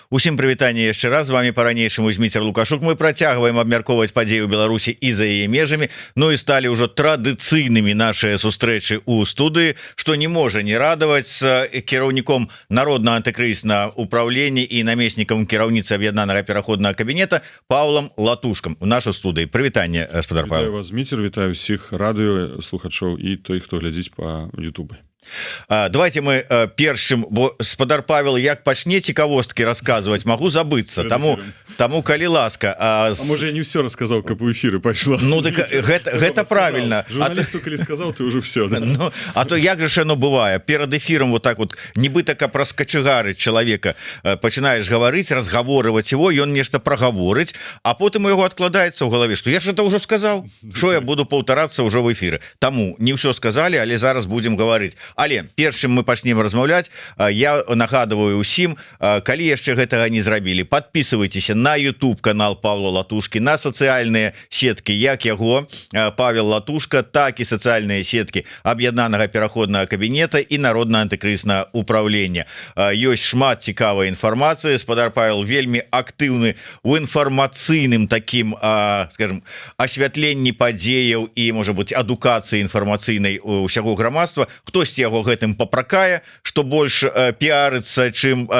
Усім прывітанне яшчэ раз, з вами по-ранейшаму Зміцер Лукашук. Мы працягваем абмяркоўваць падзеі ў Беларусі і за яе межамі. Ну і сталі ўжо традыцыйнымі нашыя сустрэчы ў студыі, што не можа не радаваць з кіраўніком Народнага антыкрызіснага ўпраўлення і намеснікам кіраўніцы аб'яднанага пераходнага кабінета Паўлам Латушкам у нашай студыі. Прывітанне, гаспадар Павел. Вітаю вас, Зміцер, вітаю ўсіх радыёслухачоў і той, хто глядзіць па YouTube. Давайте мы першым, бо спадар Павел як пачне цікавосткі расказваць, магу забыцца, таму калі ласка. Можа, я не ўсё расказаў, каб у эфіры пайшло. Ну так гэта правильно. Журналісту калі сказаў, ты ўжо ўсё. Ну, а то як же яно бывае, перад эфірам вот так вот нібыта каб раскачыгарыць чалавека, пачынаеш гаварыць, разгаворваць его, ён нешта прагаворыць, а потым у яго адкладаецца ў галаве, што я ж это ўжо сказаў, што я буду паўтарацца ўжо в эфіры. Таму не ўсё сказалі, але зараз будзем гаварыць. Але першым мы пачнем размаўляць. Я нагадываю усім, калі яшчэ гэтага не зрабілі, подписывайтеся на YouTube канал Павла Латушки, на сацыяльныя сеткі як яго Павел Латушка, так і сацыяльныя сеткі аб'яднанага пераходнага кабінета і Народнага антыкрызіснага ўпраўлення. Ёсць шмат цікавай інфармацыі. Спадар Павел вельмі актыўны у інфармацыйным такім, скажем, асвятленні падзеяў і, можа быць, адукацыі інфармацыйнай усяго грамадства. Хтосьці яго гэтым папракае, што больш піарыцца, чым,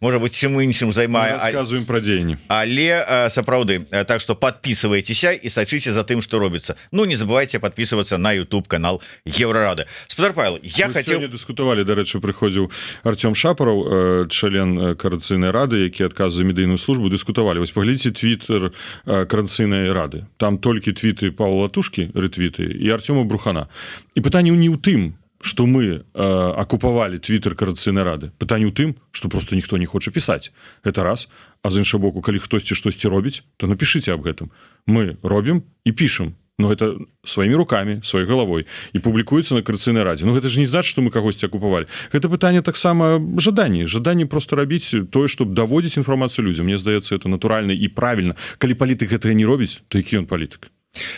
можа быць, чым іншым займае. Расказваем пра дзеянні. Але сапраўды, так што подписывайтеся і сачыце за тым, што робіцца. Ну, не забывайте подписываться на YouTube канал Еврорады. Спадар Павел, я хотел... Мы сёння дыскутавалі, дарэчы, прыходзіў Артём Шапараў, член Коордынацыйнай рады, які адказвае за медыйную службу, дыскутавалі. Вось паглядзіце твиттер Коордынацыйнай рады. Там толькі твиты Павла Латушки, ретвиты, і Артёма Брухана. І пытанне не ў тым, што мы акупавалі твиттер Коордынацыйнай рады. Пытанне ў тым, што просто ніхто не хоча пісаць. Гэта раз. А з іншага боку, калі хтосьці штосьці робіць, то напішыце аб гэтым. Мы робім і пішам. Но гэта сваімі рукамі, сваёй галавой і публікуецца на Коордынацыйнай радзе. Ну гэта ж не значыць, што мы кагосьці акупавалі. Гэта пытанне таксама жаданні. Жаданне просто рабіць тое, што даводзіць інфармацыю людзям. Мне здаецца, это натуральна і правільна. Калі палітык гэтага не робіць, то які ён палітык?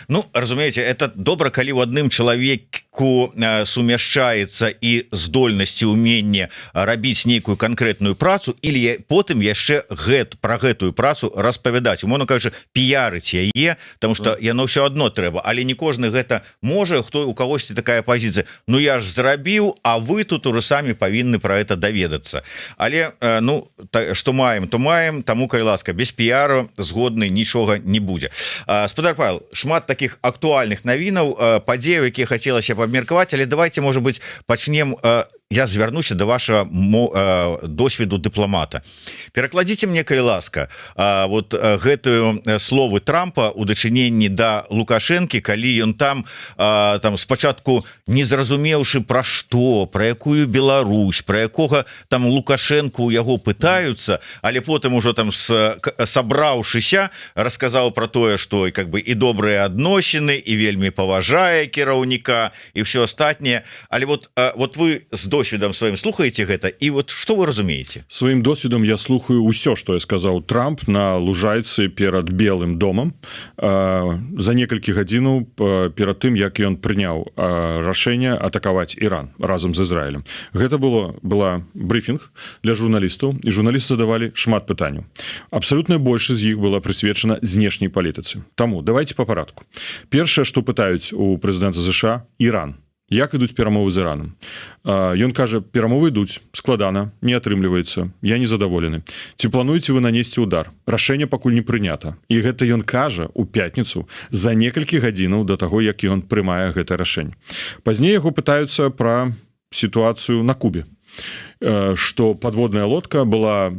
Ну, разумееце, это добра, калі ў адным чалавеку сумяшчаецца і здольнасці, уменне рабіць нейкую канкрэтную працу, или потым яшчэ пра гэтую працу распавядаць. Умоўна кажучы, піярыць яе, потому что яно ўсё адно трэба, але не кожны гэта можа, хто у кагосьці такая пазіцыя. Ну я ж зрабіў, а вы тут уже самі павінны пра гэта даведацца. Але ну што маем, то маем, таму калі ласка, без піяру згодны нічога не будзе. Спадар Павел, шмат таких актуальных навінаў, падзеяў, якія хацелася б абмеркаваць, але давайте, может быть, пачнем. Я звярнуся да вашага досведу дыпламата. Перакладзіце мне, калі ласка, вот гэтую словы Трампа у дачыненні да Лукашэнкі, калі ён там спачатку не зразумеўшы пра што, пра якую Беларусь, пра якога там Лукашэнку яго пытаюцца, але потым ужо там сабраўшыся расказаў пра тое, што как бы і добрыя адносіны, і вельмі паважае кіраўніка і ўсё астатняе. Але вот вы з досведам сваім слухаеце гэта, і вот што вы разумееце? Сваім досведам я слухаю ўсё, што я сказаў Трамп на лужайцы перад Белым домам за некалькі гадзінаў перад тым, як ён прыняў рашэнне атакаваць Іран разам з Ізраілем. Гэта была брыфінг для журналістаў, і журналісты задавалі шмат пытанняў. Абсалютная большасць з іх была прысвечана знешняй палітыцы. Таму давайте па парадку. Першае, што пытаюць у прэзідэнта США, Іран. Як ідуць перамовы з Іранам? Ён кажа, перамовы ідуць, складана, не атрымліваецца, я незадаволены. Ці плануеце вы нанесці удар? Рашэнне пакуль не прынята. І гэта ён кажа ў пятніцу за некалькі гадзінаў да таго, як ён прымае гэта рашэнне. Пазней яго пытаюцца пра сітуацыю на Кубе. Што подводная лодка была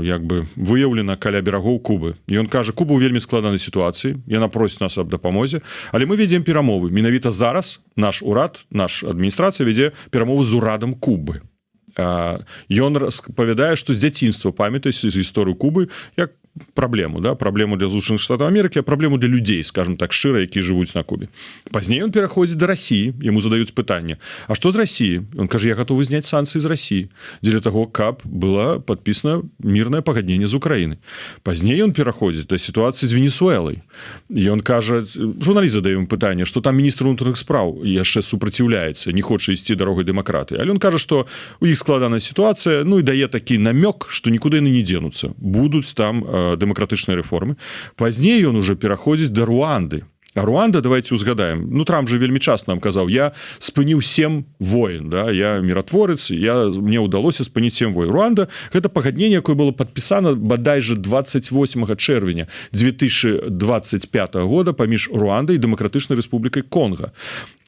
як бы выяўлена каля берагоў Кубы. І ён кажа, Куба ў вельмі складанай сітуацыі, яна просіць нас аб дапамозе, але мы вядзем перамовы. Менавіта зараз наш урад, наша адміністрацыя вядзе перамовы з урадам Кубы. Ён распавядае, што з дзяцінства памятаюць з гісторыю Кубы, як праблему, да, праблему для Злучаных Штатаў Амерыкі, а праблему для людзей, скажем так, шчыра, які жывуць на Кубе. Пазней ён пераходзіць да Расіі, яму задаюць пытанне: а што з Расіі? Ён кажа: я гатовы зняць санкцыі з Расіі дзеля таго, каб была падпісана мірнае пагадненне з Украінай. Пазней ён пераходзіць да сітуацыі з Венесуэлай. Ён кажа, журналіст задае ему пытанне, што там міністр унутраных спраў яшчэ супраціўляецца, не хоча ісці дарогай дэмакратыі. Але ён кажа, што у іх складаная сітуацыя, ну і дае такі намёк, што нікуды яны не дзенуцца. Будуць там дэмакратычныя рэформы. Пазней ён уже пераходзіць да Руанды. А Руанда, давайте узгадаем, ну, Трамп же вельмі часто нам казаў: я спыніў 7 войн, да? Я міратворец, мне ўдалося спыніць 7 войн. Руанда — гэта пагадненне, якое было падпісана бадай же 28 чэрвеня 2025 года паміж Руандай і Дэмакратычнай Рэспублікай Конга.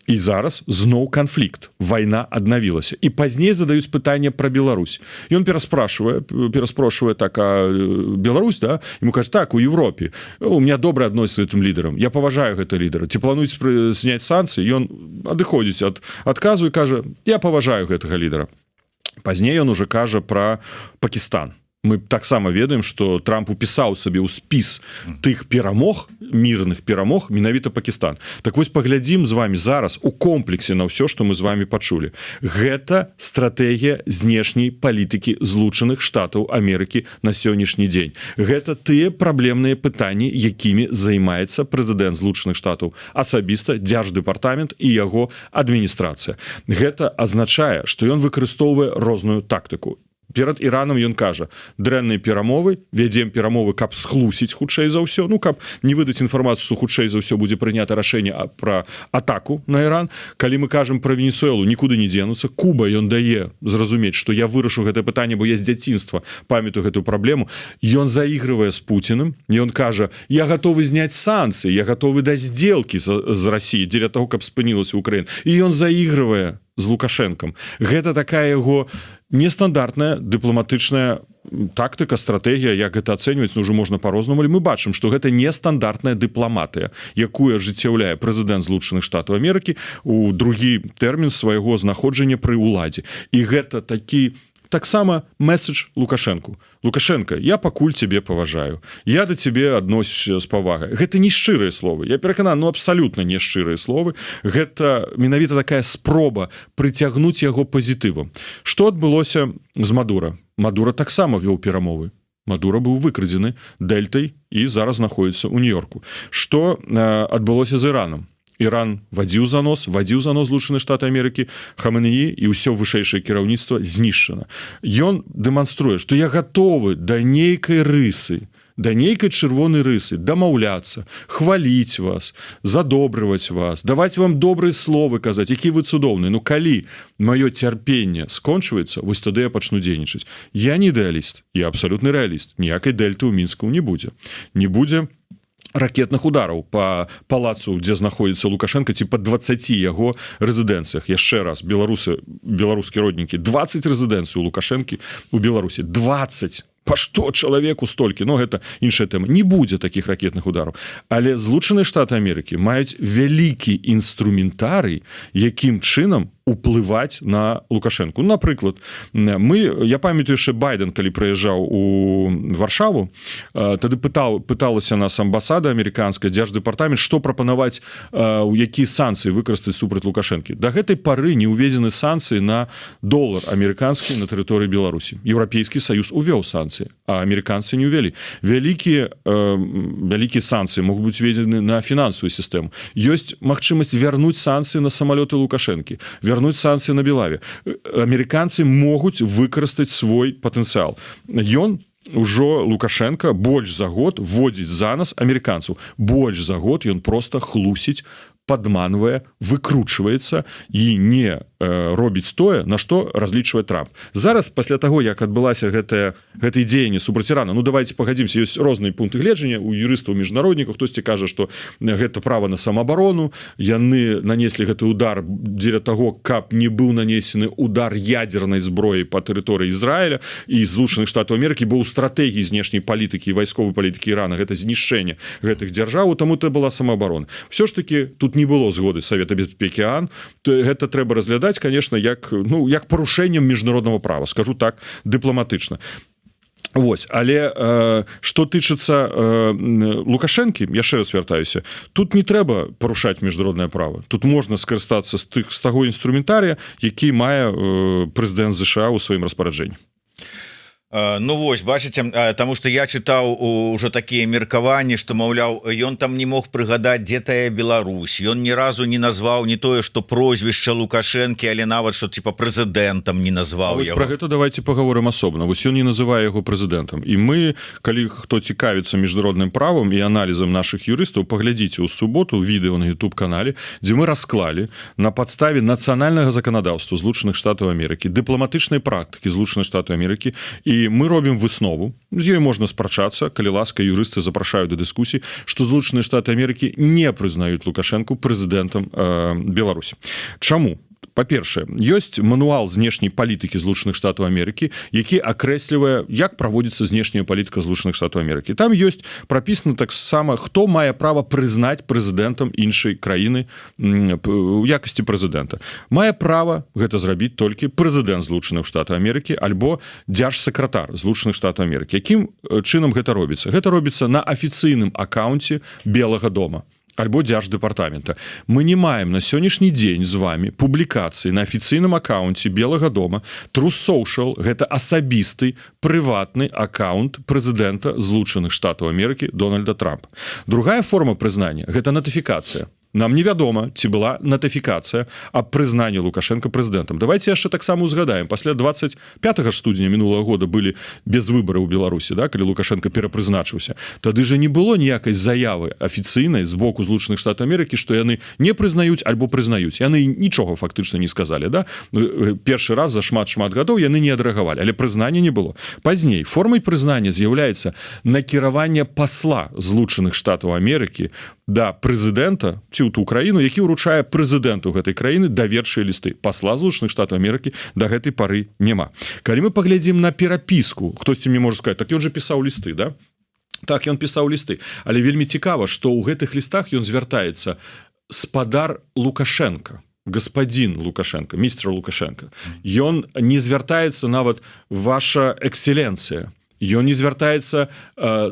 І зараз зноў канфлікт, вайна аднавілася. І пазней задаюць пытанне пра Беларусь. Ён пераспрошвае так: а Беларусь, да? Ему кажа: так, у Европе у меня добрые адносіны з гэтым лідарам, я паважаю гэта лідара. Ці плануюць зняць санкцыі? Ён адыходзіць ад адказу і кажа: я паважаю гэтага лідара. Пазней ён уже кажа пра Пакістан. Мы таксама ведаем, што Трамп упісаў сабе ў спіс тых перамог, мірных перамог, менавіта Пакістан. Так вось, паглядзім з вами зараз у комплексе на ўсё, што мы з вами пачулі. Гэта стратэгія знешняй палітыкі Злучаных Штатаў Амерыкі на сённяшні дзень. Гэта тыя праблемныя пытанні, якімі займаецца прэзідэнт Злучаных Штатаў асабіста, Дзярждэпартамент і яго адміністрацыя. Гэта азначае, што ён выкарыстоўвае розную тактыку. Перад Іранам ён кажа: дрэнныя перамовы, вядзем перамовы, каб схлусіць хутчэй за ўсё, ну, каб не выдаць інфармацыю, што хутчэй за ўсё будзе прынята рашэнне пра атаку на Іран. Калі мы кажам пра Венесуэлу, нікуды не дзенуцца. Куба, ён дае зразумець, што я вырашу гэтае пытанне, бо я з дзяцінства памятаю гэтую праблему. Ён заігрывае з Пуціным, ён кажа: я гатовы зняць санкцыі, я гатовы да здзелкі з Расіі дзеля таго, каб спынілася Украіна. І ён заігрывае з Лукашэнкам. Гэта такая яго нестандартная дыпламатычная тактыка, стратэгія. Як гэта ацэньваць, ўжо можна па-рознаму, але мы бачым, што гэта нестандартная дыпламатыя, якую ажыццяўляе прэзідэнт Злучаных Штатаў Амерыкі у другі тэрмін свайго знаходжання пры ўладзе. І гэта такі таксама месседж Лукашэнку. Лукашенко, я пакуль цябе паважаю, я да цябе адносіся з павагай. Гэта не шчырыя словы, я перакананы, ну, абсалютна не шчырыя словы. Гэта менавіта такая спроба прыцягнуць яго пазітывам. Што адбылося з Мадура? Мадура таксама вёў перамовы. Мадура быў выкрадзены Дельтай і зараз знаходзіцца ў Нью-Йорку. Што адбылося з Іранам? Іран вадзіў занос Злучаныя Штаты Амерыкі, Хаменеі, і ўсё вышэйшае кіраўніцтва знішчана. Ён дэманструе, што я гатовы да нейкай рысы, да нейкай чырвонай рысы дамаўляцца, хваліць вас, задобрываць вас, даваць вам добрыя словы, казаць, які вы цудоўны. Ну, калі маё цярпенне скончваецца, вось тады я пачну дзейнічаць. Я не ідэаліст, я абсалютны рэаліст. Ніякай дельты ў Мінску не будзе. Не будзе ракетных удараў па палацу, дзе знаходзіцца Лукашенко, ці па 20 яго рэзідэнцыях. Яшчэ раз, беларускія роднікі, 20 рэзідэнцый у Лукашэнкі у Беларусі. 20! Па што чалавеку столькі? Ну, гэта іншая тэма. Не будзе такіх ракетных удараў. Але Злучаныя Штаты Амерыкі маюць вялікі інструментарый, якім чынам уплываць на Лукашэнку. Напрыклад, я памятаю яшчэ Байден, калі прыязджаў у Варшаву, тады пыталася нас амбасада амерыканская, Дзярждэпартамент, што прапанаваць, якія санкцыі выкарыстаць супраць Лукашэнкі. Да гэтай пары не ўведзены санкцыі на долар амерыканскі на тэрыторыі Беларусі. Еўрапейскі саюз увёў санкцыі, а амерыканцы не ўвялі. Вялікія санкцыі могуць быць введзены на фінансавую сістэму. Ёсць магчымасць вярнуць санкцыі на самалёты Лукашэнкі, вярнуць санкцыі на Белаве. Амерыканцы могуць выкарыстаць свой патэнцыял. Ён ужо, Лукашенко, больш за год вводзіць за нас амерыканцаў. Больш за год ён проста хлусіць, падманвае, выкручваецца і не робіць тое, на што разлічвае Трамп. Зараз, пасля таго, як адбылася гэтае дзеянне супраць Ірана, ну, давайте пагадзімся, ёсць розныя пункты гледжання у юрыстаў, міжнароднікаў, хтосьці кажа, што гэта права на самаабарону, яны нанеслі гэты удар дзеля таго, каб не быў нанесены удар ядзернай зброі па тэрыторыі Ізраіля і Злучаных Штатаў Амерыкі, бо ў стратэгіі знешняй палітыкі і вайсковай палітыкі Ірана гэта знішчэнне гэтых дзяржаў, таму это была самаабарона. Всё ж таки тут не было згоды Савета бяспекі ААН, то гэта трэба разглядаць, конечно, як парушэннем міжнароднага права, скажу так дыпламатычна. Вось, але што тычыцца Лукашэнкі, яшчэ раз вяртаюся, тут не трэба парушаць міжнароднае права. Тут можна скарыстацца з таго інструментарыя, які мае прэзідэнт ЗША ў сваім распараджэнні. Ну вось, бачыце, таму што я чытаў ужо такія меркаванні, што, маўляў, ён там не мог прыгадаць, дзе тая Беларусь. Ён ні разу не назваў не тое, што прозвішча Лукашэнкі, але нават, што типа прэзідэнтам не назваў яго. Пра гэта давайте паговорым асобна. Вось ён не называе яго прэзідэнтам. І мы, калі хто цікавіцца міжнародным правам і аналізам нашых юрыстаў, паглядзіце ў суботу відэо на YouTube-канале, дзе мы расклалі на падставе нацыянальнага заканадаўства Злучаных Штатаў Амерыкі, дыпламатычнай практыкі Злучаных Штатаў Амерыкі, і мы робім выснову, з ёй можна спрачацца, калі ласка, юрысты запрашаюць да дыскусій, што Злучаныя Штаты Амерыкі не прызнаюць Лукашэнку прэзідэнтам Беларусі. Чаму? Па-першае, ёсць мануал знешняй палітыкі Злучаных Штатаў Амерыкі, які акрэслівае, як праводзіцца знешняя палітыка Злучаных Штатаў Амерыкі. Там ёсць прапісана таксама, хто мае права прызнаць прэзідэнтам іншай краіны у якасці прэзідэнта. Мае права гэта зрабіць толькі прэзідэнт Злучаных Штатаў Амерыкі альбо дзяржсакратар Злучаных Штатаў Амерыкі. Якім чынам гэта робіцца? Гэта робіцца на афіцыйным акаунце Белага дома альбо дзярждэпартамента. Мы не маем на сённяшні дзень з вами публікацыі на афіцыйным акаунце Белага дома. Truth Social – гэта асабісты, прыватны акаунт прэзідэнта Злучаных Штатаў Амерыкі Дональда Трампа. Другая форма прызнання – гэта натыфікацыя. Нам невядома, ці была натыфікацыя аб прызнанні Лукашэнка прэзідэнтам. Давайте яшчэ таксама узгадаем. Пасля 25 студзеня мінулага года былі без выбараў у Беларусі, да, калі Лукашэнка перапрызначыўся. Тады же не было ніякай заявы афіцыйнай з боку Злучаных Штатаў Амерыкі, што яны не прызнаюць альбо прызнаюць. Яны нічога фактычна не сказалі. Да? Першы раз за шмат-шмат гадоў яны не адрэагавалі, але прызнання не было. Пазней формай прызнання з'яўляецца накіраванне пасла Злучаных Штатаў Амерыкі да прэзідэнта ці ў ту краіну, які ўручае прэзідэнту гэтай краіны даверчыя лісты. Пасла Злучаных Штатаў Амерыкі да гэтай пары няма. Калі мы паглядзім на перапіску, хтосьці мне можа сказаць, так ён жа пісаў лісты, да? Так, ён пісаў лісты. Але вельмі цікава, што ў гэтых лістах ён звяртаецца спадар Лукашэнка, господин Лукашенко, містер Лукашенко. Ён не звяртаецца нават ваша экселенцыя. Ён не звяртаецца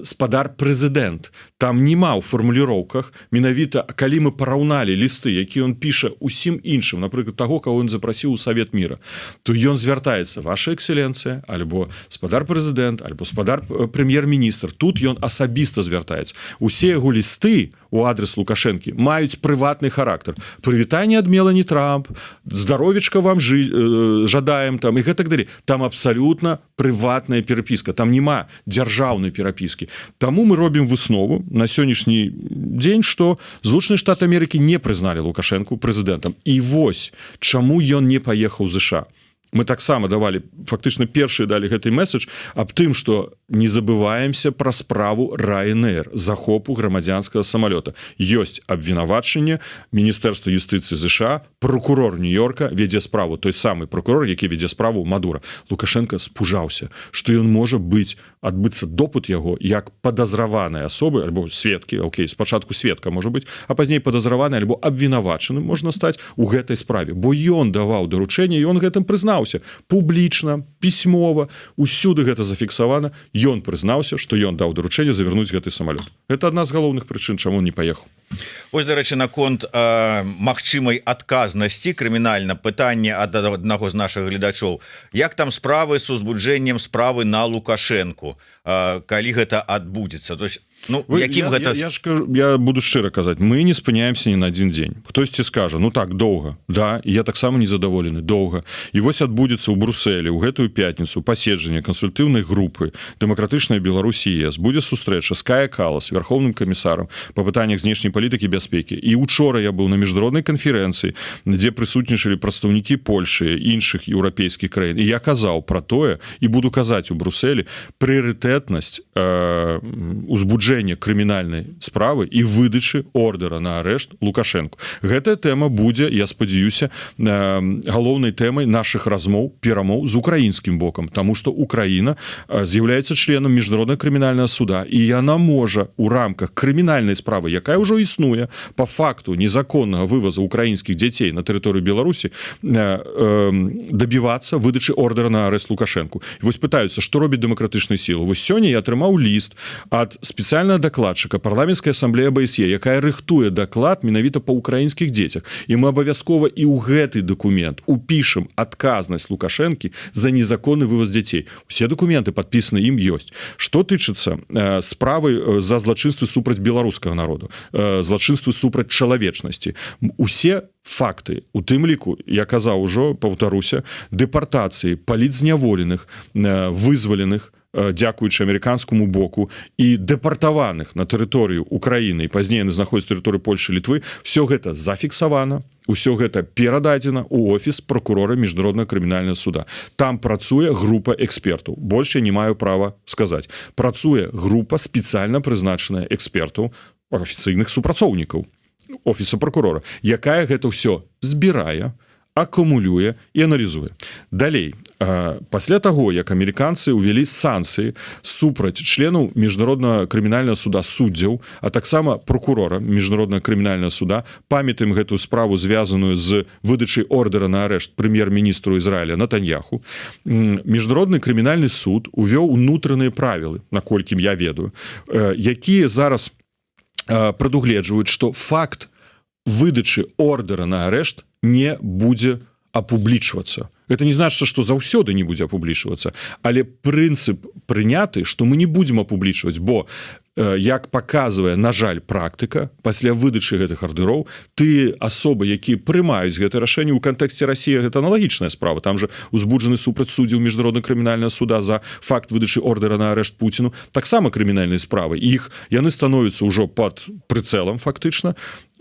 спадар прэзідэнт. Там нема ў фармуліроўках, менавіта, калі мы параўналі лісты, які ён піша усім іншым, напрыклад, таго, каго ён запрасіў у Савет міра, то ён звяртаецца ваша экселенцыя, альбо спадар прэзідэнт, альбо спадар прэм'ер-міністр. Тут ён асабіста звяртаецца. Усе яго лісты у адрес Лукашэнкі маюць прыватны характар. Прывітанне ад Мелані Трамп, здаровечка вам жадаем, там, і гэтак далей. Там абсалютна прыватная перапіска. Там няма дзяржаўнай перапіскі. Таму мы робім выснову на сённяшні дзень, што Злучаныя Штаты Амерыкі не прызналі Лукашэнку прэзідэнтам. І вось, чаму ён не паехаў ў ЗША. Мы таксама давалі, фактычна першыя далі гэты месседж аб тым, што не забываемся пра справу Ryanair, захопу грамадзянскага самалёта. Ёсць абвінавачанне, Міністэрства юстыцыі ЗША, прокурор Нью-Йорка вядзе справу, той самы прокурор, які вядзе справу Мадура. Лукашенко спужаўся, што ён можа адбыцца допыт яго як падазраванай асобы, альбо сведкі, окей, спачатку сведка можа быць, а пазней падазраваны альбо абвінавачаным можна стаць у гэтай справе, бо ён даваў даручэнне, і ён гэтым прызнаў публічна, пісьмова, усюды гэта зафіксавана, ён прызнаўся, што ён даў даручэнне завярнуць гэты самалёт. Гэта адна з галоўных прычын, чаму он не паехаў. Вось, дарэчы, наконт магчымай адказнасці крымінальна пытанне ад аднаго з нашых гледачоў. Як там справы з узбуджэннем справы на Лукашэнку, калі гэта адбудзецца? То есть, ну, якім гэта... Я буду шчыра казаць, мы не спыняемся ні на адзін дзень. Хтосьці скажа, ну так, доўга. Да, я таксама незадаволены, доўга. І вось адбудзецца ў Брусэлі ў гэтую пятніцу паседжанне кансультыўнай групы Дэмакратычная Беларусь ЕС. Будзе сустрэча з Кая Калас, вярхоўным камісарам па пытаннях знешняй палітыкі і бяспекі. І учора я быў на міжнароднай канферэнцыі, дзе прысутнічалі прадстаўнікі Польшы, іншых еўрапейскіх краін. І я казаў пра тое, і буду казаць у Брусэлі, прыярытэтнасць узбуджэння парушэння крымінальнай справы і выдачы ордэра на арышт Лукашэнку. Гэтая тэма будзе, я спадзяюся, галоўнай тэмай нашых размоў, перамоў з украінскім бокам, таму што Украіна з'яўляецца членам міжнароднага крымінальнага суда, і яна можа у рамках крымінальнай справы, якая ўжо існуе па факту незаконнага вываза украінскіх дзяцей на тэрыторыю Беларусі, дабівацца выдачы ордэра на арыст Лукашэнку. І вось пытаюцца, што робіць дэмакратычная сіла. Вось сёння я атрымаў ліст ад спецыяльнага дакладчыка парламенцкай асамблеі АБСЕ, якая рыхтуе даклад менавіта па украінскіх дзецях. І мы абавязкова і ў гэты дакумент упішам адказнасць Лукашэнкі за незаконны вываз дзяцей. Усе дакументы падпісаны ім ёсць. Што тычыцца справы за злачынствы супраць беларускага народу, злачынствы супраць чалавечнасці, усе факты, у тым ліку, я казаў ужо, паўтаруся, дэпартацыі палітзняволеных, вызваленых, дзякуючы амерыканскаму боку, і дэпартаваных на тэрыторыю Украіны, і пазней яны знаходзяцца на тэрыторыі Польшы, Літвы, все гэта зафіксавана, усё гэта перададзена ў офіс прокурора міжнароднага крымінальнага суда. Там працуе група экспертаў. Больш я не маю права сказаць. Працуе група спецыяльна прызначаная экспертаў, афіцыйных супрацоўнікаў офіса прокурора, якая гэта ўсё збірае, акумулюе і аналізуе. Далей, пасля таго, як амерыканцы ўвялі санкцыі супраць членаў міжнароднага крымінальнага суда суддзяў, а таксама прокурора міжнароднага крымінальнага суда, памятаем гэтую справу, звязаную з выдачай ордэра на арышт прэм'ер-міністру Ізраіля Натаньяху, міжнародны крымінальны суд увёў унутраныя правілы, наколькі я ведаю, якія зараз прадугледжваюць, што факт выдачы ордэра на арышт не будзе апублічвацца. Это не значыць, што заўсёды не будзе апублічвацца, але прынцып прыняты, што мы не будзем апублічваць, бо, як паказвае, на жаль, практыка, пасля выдачы гэтых ардыроў, тыя асобы, якія прымаюць гэта рашэнне ў кантэксце Расіі, гэта аналагічная справа. Там жа узбуджаны супраць суддзяў міжнароднага крымінальнага суда за факт выдачы ордэра на арышт Пуціну, таксама крымінальнай справы. Яны становяцца ўжо пад прыцэлам, фактычна,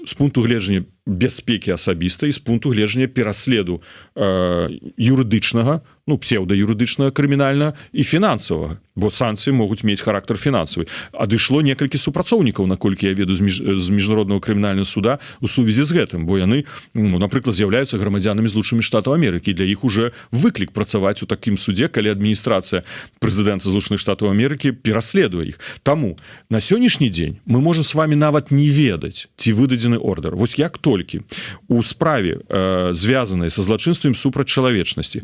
з пункту гледжання бяспекі асабістай, з пункту гледжання пераследу юрыдычнага, псеўдаюрыдычнага, крымінальнага і фінансавага, бо санкцыі могуць мець характар фінансавы. Адышло некалькі супрацоўнікаў, наколькі я ведаю, з міжнароднага крымінальнага суда у сувязі з гэтым, бо яны, напрыклад, з'яўляюцца грамадзянамі Злучаных Штатаў Амерыкі, і для іх уже выклік працаваць у такім судзе, калі адміністрацыя прэзідэнта Злучаных Штатаў Амерыкі пераследуе іх. Таму на сённяшні дзень мы можам з вами нават не ведаць, ці выдадзены ордэр. Вось як толькі у справе, звязанай са злачынствам супраць чалавечнасці,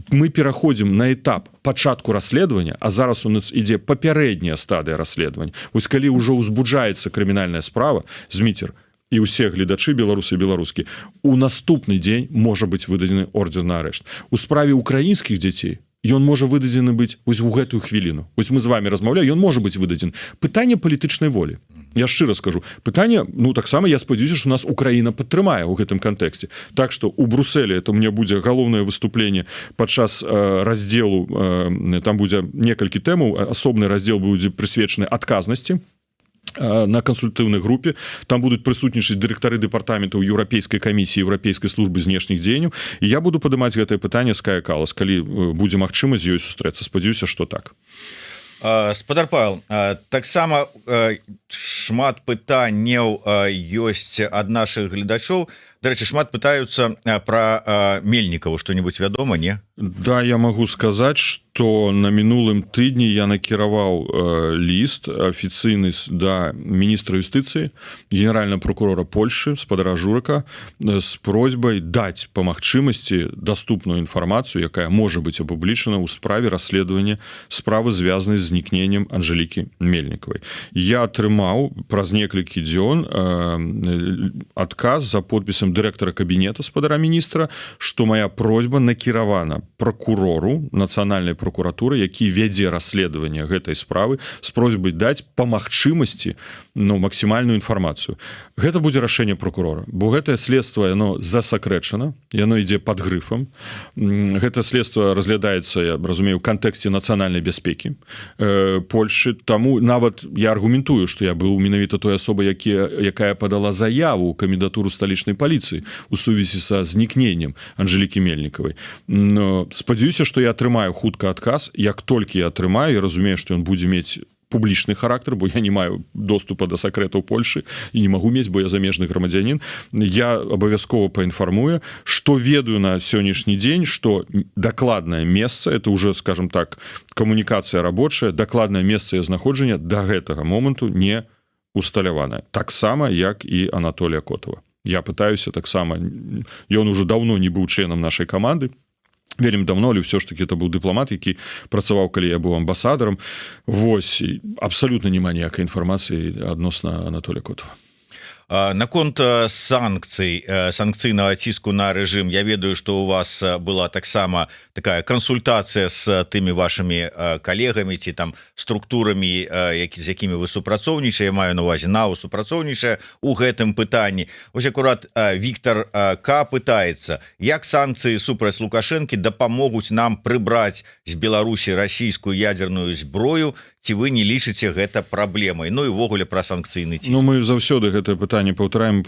мы пераходзім на этап пачатку расследавання, а зараз у нас ідзе папярэдняя стадыя расследавання. Вось калі ўжо ўзбуджаецца крымінальная справа, Зміцер і ўсе гледачы беларусы і беларускі, у наступны дзень можа быць выдадзены ордэр на арышт. У справе украінскіх дзяцей ён можа выдадзены быць вось у гэтую хвіліну. Вось мы з вами размаўляем, ён можа быць выдадзены. Пытанне палітычнай волі. Я шчыра скажу, пытанне, таксама я спадзяюся, што нас Украіна падтрымае ў гэтым кантэксце. Так што у Брусэлі это у меня будзе галоўнае выступленне падчас раздзелу, там будзе некалькі тэмаў, асобны раздзел будзе прысвечаны адказнасці на кансультатыўнай групе. Там будуць прысутнічаць дырэктары дэпартаментаў Еўрапейскай камісіі, Еўрапейскай службы знешніх дзеянняў, і я буду падымаць гэтае пытанне з Кая Калас, калі будзе магчыма з ёй сустрэцца. Спадзяюся, што так. Спадар Павел, таксама шмат пытанняў ёсць ад нашых гледачоў. Дарэчы, шмат пытаюцца пра Мельнікаву, што-небудзь вядома, не? Да, я могу сказаць, што на мінулым тыдні я накіраваў ліст афіцыйны да міністра юстыцыі, генеральнага прокурора Польшы, спадара Журака, з просьбай даць па магчымасці даступную інфармацыю, якая можа быць апублічана ў справе расследавання справы, звязанай з знікненнем Анжэлікі Мельнікавай. Я атрымаў праз некалькі дзён адказ за подпісам дырэктара кабінета спадара міністра, што моя просьба накіравана прокурору нацыянальнай прокуратуры, які вядзе расследаванне гэтай справы, з просьбай даць па магчымасці максімальную інфармацыю. Гэта будзе рашэнне прокурора, бо гэтае следства яно засакрэчана, яно ідзе пад грыфам. Гэта следства разглядаецца, я разумею, у кантэксце нацыянальнай бяспекі Польшы. Таму нават я аргументую, што я быў менавіта той асобай, якая падала заяву ў камендатуру сталічнай паліцыі у сувязі са знікненнем Анжэлікі Мельнікавай. Спадзяюся, што я атрымаю хутка адказ. Як толькі я атрымаю, я разумею, што ён будзе мець публічны характар, бо я не маю доступа да сакрэтаў Польшы і не магу мець, бо я замежны грамадзянін. Я абавязкова паінфармую, што ведаю на сённяшні дзень, што дакладнае месца, это уже, скажем так, камунікацыя рабочая, дакладнае месца знаходжання да гэтага моманту не усталяванае. Таксама, як і Анатолія Котова. Я пытаюся таксама, ён уже даўно не быў членам нашай каманды, вельмі давно, але ўсё ж таки это быў дыпламат, які працаваў, калі я быў амбасадарам. Вось, абсалютна няма ніякай інфармацыі адносна Анатолія Котова. Наконт санкцыйнага ціску на рэжым, я ведаю, што у вас была таксама такая кансультацыя з тымі вашымі калегамі ці там структурамі, з якімі вы супрацоўнічае, маю на увазе НАУ супрацоўнічае у гэтым пытанні. Вось акурат Віктор К. пытаецца, як санкцыі супраць Лукашэнкі дапамогуць нам прыбраць з Беларусі расійскую ядерную зброю, ці вы не лічыце гэта праблемай? Ну і ўвогуле пра санкцыйны ціск. Ну, мы заўсёды гэтае пытанне паўтараем.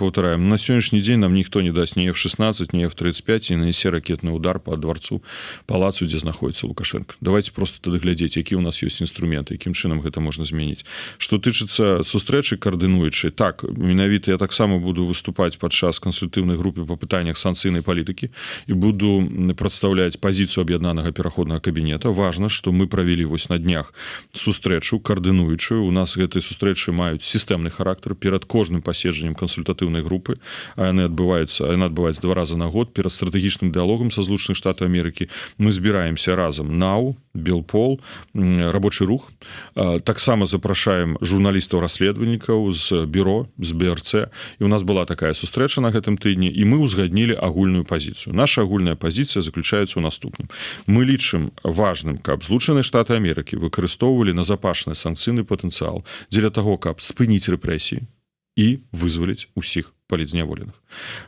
На сённяшні дзень нам ніхто не дасць ні F-16, ні F-35 і нанесе ракетны удар па дварцу, палацу, дзе знаходзіцца Лукашенко. Давайте просто тады глядзець, які ў нас ёсць інструменты, якім чынам гэта можна змяніць. Што тычыцца сустрэчы каардынуючай, так, менавіта я таксама буду выступаць падчас кансультатыўнай групы па пытаннях санкцыйнай палітыкі і буду прадстаўляць пазіцыю аб'яднанага пераходнага кабінета. Важна, што мы правялі вось на днях сустрэчу каардынуючую. У нас гэтыя сустрэчы маюць сістэмны характар. Перад кожным паседжаннем кансультатыўнай групы, яна адбываецца 2 разы на год, перад стратэгічным дыалогам са Злучаных Штатаў Амерыкі мы збіраемся разам. НАУ, Белпол, рабочы рух. Таксама запрашаем журналістаў-расследавальнікаў з бюро, з БРЦ. І у нас была такая сустрэча на гэтым тыдні, і мы ўзгаднілі агульную пазіцыю. Наша агульная пазіцыя заключаецца ў наступным. Мы лічым важным, каб Злучаныя Штаты Амерыкі выкарыстоўвалі назапашаны санкцыйны патэнцыял дзеля таго, каб спыніць рэпрэсіі і вызваліць усіх палітзняволеных.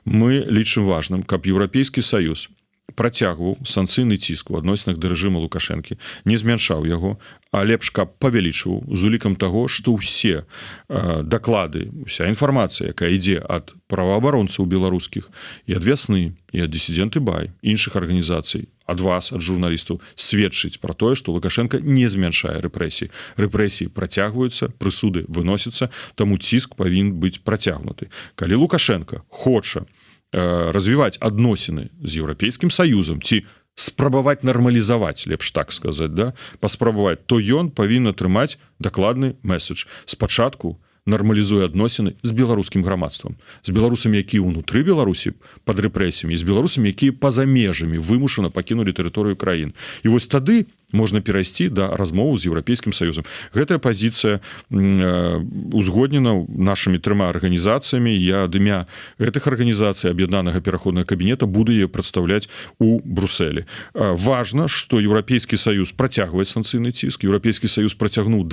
Мы лічым важным, каб Еўрапейскі Саюз працягваў санкцыйны ціск у адносінах да рэжыма Лукашэнкі, не змяншаў яго, а лепш каб павялічыў з улікам таго, што ўсе даклады, уся інфармацыя, якая ідзе ад праваабаронцаў беларускіх і ад Вясны, і ад дысідэнты Бай, іншых арганізацый, ад вас, ад журналістаў, сведчыць пра тое, што Лукашенко не змяншае рэпрэсіі. Рэпрэсіі працягваюцца, прысуды выносяцца, таму ціск павінен быць працягнуты. Калі Лукашенко хоча развіваць адносіны з Еўрапейскім Саюзам ці спрабаваць нармалізаваць, лепш так сказаць, да? Паспрабаваць, то ён павінен атрымаць дакладны месседж. Спачатку нармалізуе адносіны з беларускім грамадствам, з беларусамі, якія ўнутры Беларусі пад рэпрэсіямі, з беларусамі, якія па-за межамі вымушана пакінулі тэрыторыю краін. І вось тады можна перайсці да размовы з Еўрапейскім Саюзам. Гэтая пазіцыя узгоднена нашымі 3 арганізацыямі. Я ад імя гэтых арганізацый аб'яднанага пераходнага кабінета буду яе прадстаўляць у Брусэлі. Важна, што Еўрапейскі Саюз працягвае санкцыйны ціск. Еўрапейскі Саюз працягнуў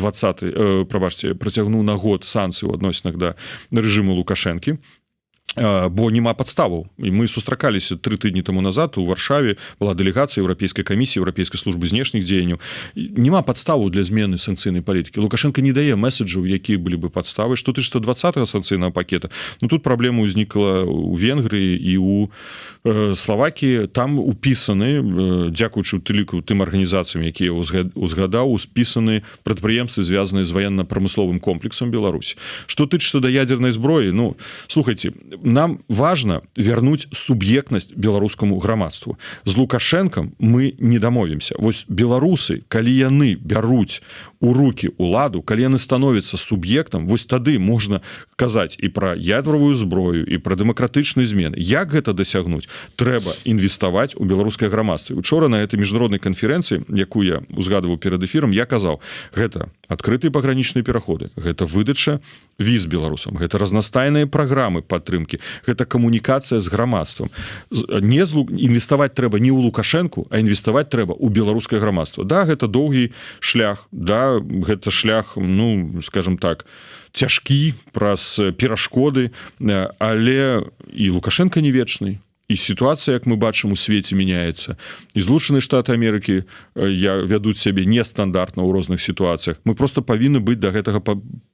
на год санкцыі ў адносінах да рэжыму Лукашэнкі, бо няма падставаў. І мы сустракаліся 3 тыдні таму назад у Варшаве, была дэлегацыя Еўрапейскай камісіі, Еўрапейскай службы знешніх дзеянняў. Няма падставаў для змены санкцыйнай палітыкі. Лукашенко не дае месседжаў, якія былі бы падставы. Што тычыцца 20-го санкцыйнага пакета, ну тут праблема ўзнікла ў Венгрыі і ў Славакіі. Там упісаны, дзякуючы тыліку тым арганізацыям, якія узгадаў, успісаны прадпрыемствы, звязаныя з ваенна-прамысловым комплексам Беларусі. Што тычыцца да ядзернай зброі, ну, слухайце, нам важна вярнуць суб'ектнасць беларускаму грамадству. З Лукашэнкам мы не дамовімся. Вось беларусы, калі яны бяруць у рукі ўладу, калі яны становяцца суб'ектам, вось тады можна казаць і пра ядравую зброю, і пра дэмакратычныя змены. Як гэта дасягнуць? Трэба інвеставаць у беларускае грамадства. Учора на этой міжнароднай канферэнцыі, якую я узгадываў перад эфірам, я казаў, гэта адкрытыя пагранічныя пераходы, гэта выдача віз беларусам, гэта разнастайныя праграмы падтрымкі, гэта камунікацыя з грамадствам. Інвеставаць трэба не ў Лукашэнку, а інвеставаць трэба ў беларускае грамадства. Да, гэта доўгі шлях, да, гэта шлях, ну, скажем так, цяжкі праз перашкоды, але і Лукашенко не вечны, і сітуацыя, як мы бачым, у свеце мяняецца. І Злучаныя Штаты Амерыкі вядуць сябе нестандартна ў розных сітуацыях. Мы просто павінны быць да гэтага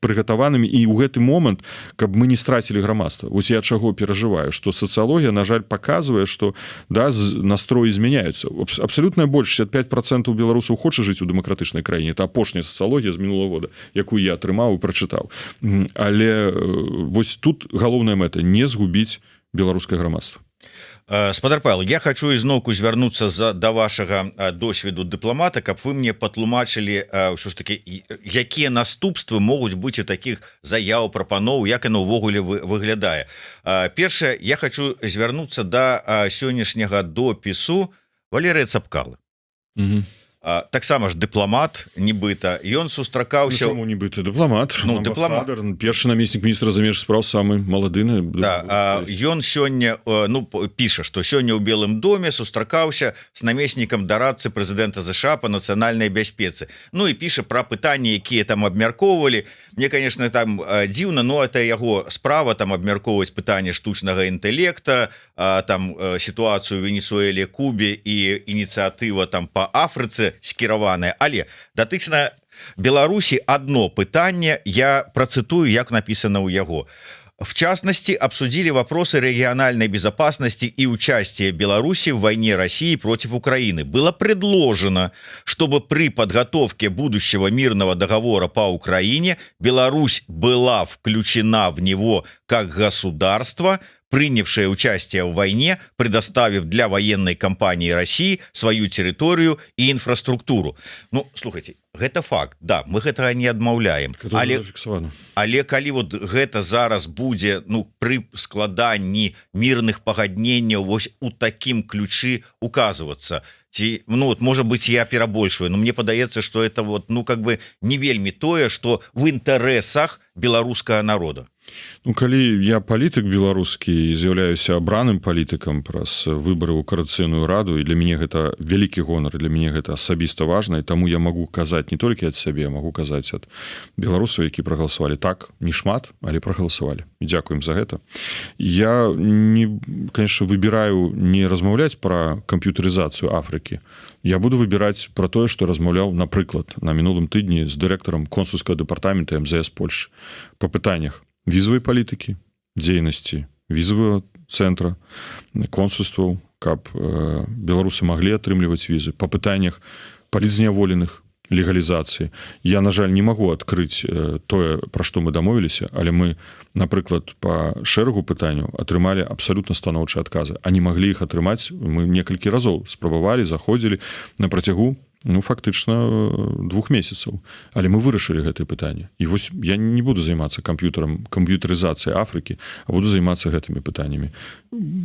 прыгатаванымі і ў гэты момант, каб мы не страцілі грамадства. Вось я чаго перажываю, што сацыялогія, на жаль, паказвае, што да, настроі змяняюцца. Абсалютная больш 65% беларусаў хоча жыць у дэмакратычнай краіне. Это апошняя сацыялогія з мінулага года, якую я атрымаў і прачытаў. Але вось тут галоўная мэта не згубіць беларускае грамадства. Спадар Павел, я хочу ізноўку звярнуцца да вашага досведу дыпламата, каб вы мне патлумачылі ўсё ж таки, якія наступствы могуць быць у такіх заяў, прапаноў, як яно ўвогуле выглядае. Першае, я хочу звярнуцца да сённяшняга допісу Валерыя Цапкалы. Таксама ж дыпламат, нібыта, ён сустракаўся... Чаму нібыта дыпламат? Дыпламат. Першы намеснік міністра замежных спраў, самы малады. Ён сёння піша, што сёння ў Белым доме сустракаўся з намеснікам дарадцы прэзідэнта ЗША па нацыянальнай бяспецы. Ну і піша пра пытанні, якія там абмяркоўвалі. Мне, конечно, там дзіўна, но это яго справа, там абмяркоўваць пытанне штучнага інтэлекта, там сітуацыю ў Венесуэле, Кубе і ініцыятыва там па Афрыцы скіраваная, але датычна Беларусі одно пытанне, я процитую, як написано у яго. В частности, обсудили вопросы региональной безопасности и участия Беларуси в войне России против Украины. Было предложено, чтобы при подготовке будущего мирного договора по Украине Беларусь была включена в него как государство, принявшее участие в войне, предоставив для военной кампании России свою территорию и инфраструктуру. Ну, слухайте, гэта факт, да, мы гэтага не адмаўляем. Але калі вот гэта зараз будзе, ну, пры складанні мірных пагадненняў вось у такім ключы указывацца, ці, ну, вот, может быть, я перабольшваю, но мне падаецца, что это вот, ну, как бы не вельмі тое, что в інтарэсах беларускага народа. Ну, калі я палітык беларускі і з'яўляюся абраным палітыкам праз выбары ў Коордынацыйную раду, і для мяне гэта вялікі гонар, для мяне гэта асабіста важна, і таму я магу казаць не толькі ад сябе, магу казаць ад беларусаў, які прагаласавалі так, не шмат, але прагаласавалі. І дзякуем за гэта. Я, конечно, выбіраю не размаўляць пра камп'ютарызацыю Афрыкі. Я буду выбіраць пра тое, што размаўляў, напрыклад, на мінулым тыдні з дырэктарам консульскага дэпартамента МЗС Польшы па пытаннях візавай палітыкі, дзейнасці візавага цэнтра, консульстваў, каб беларусы маглі атрымліваць візы, па пытаннях палітзняволеных, легалізацыі. Я, на жаль, не магу адкрыць тое, пра што мы дамовіліся, але мы, напрыклад, па шэрагу пытанняў атрымалі абсалютна станоўчыя адказы, а не маглі іх атрымаць. Мы некалькі разоў спрабавалі, заходзілі на працягу, ну, фактычна 2 месяцаў. Але мы вырашылі гэтае пытанне. І вось я не буду займацца камп'ютарызацыяй Афрыкі, а буду займацца гэтымі пытаннямі.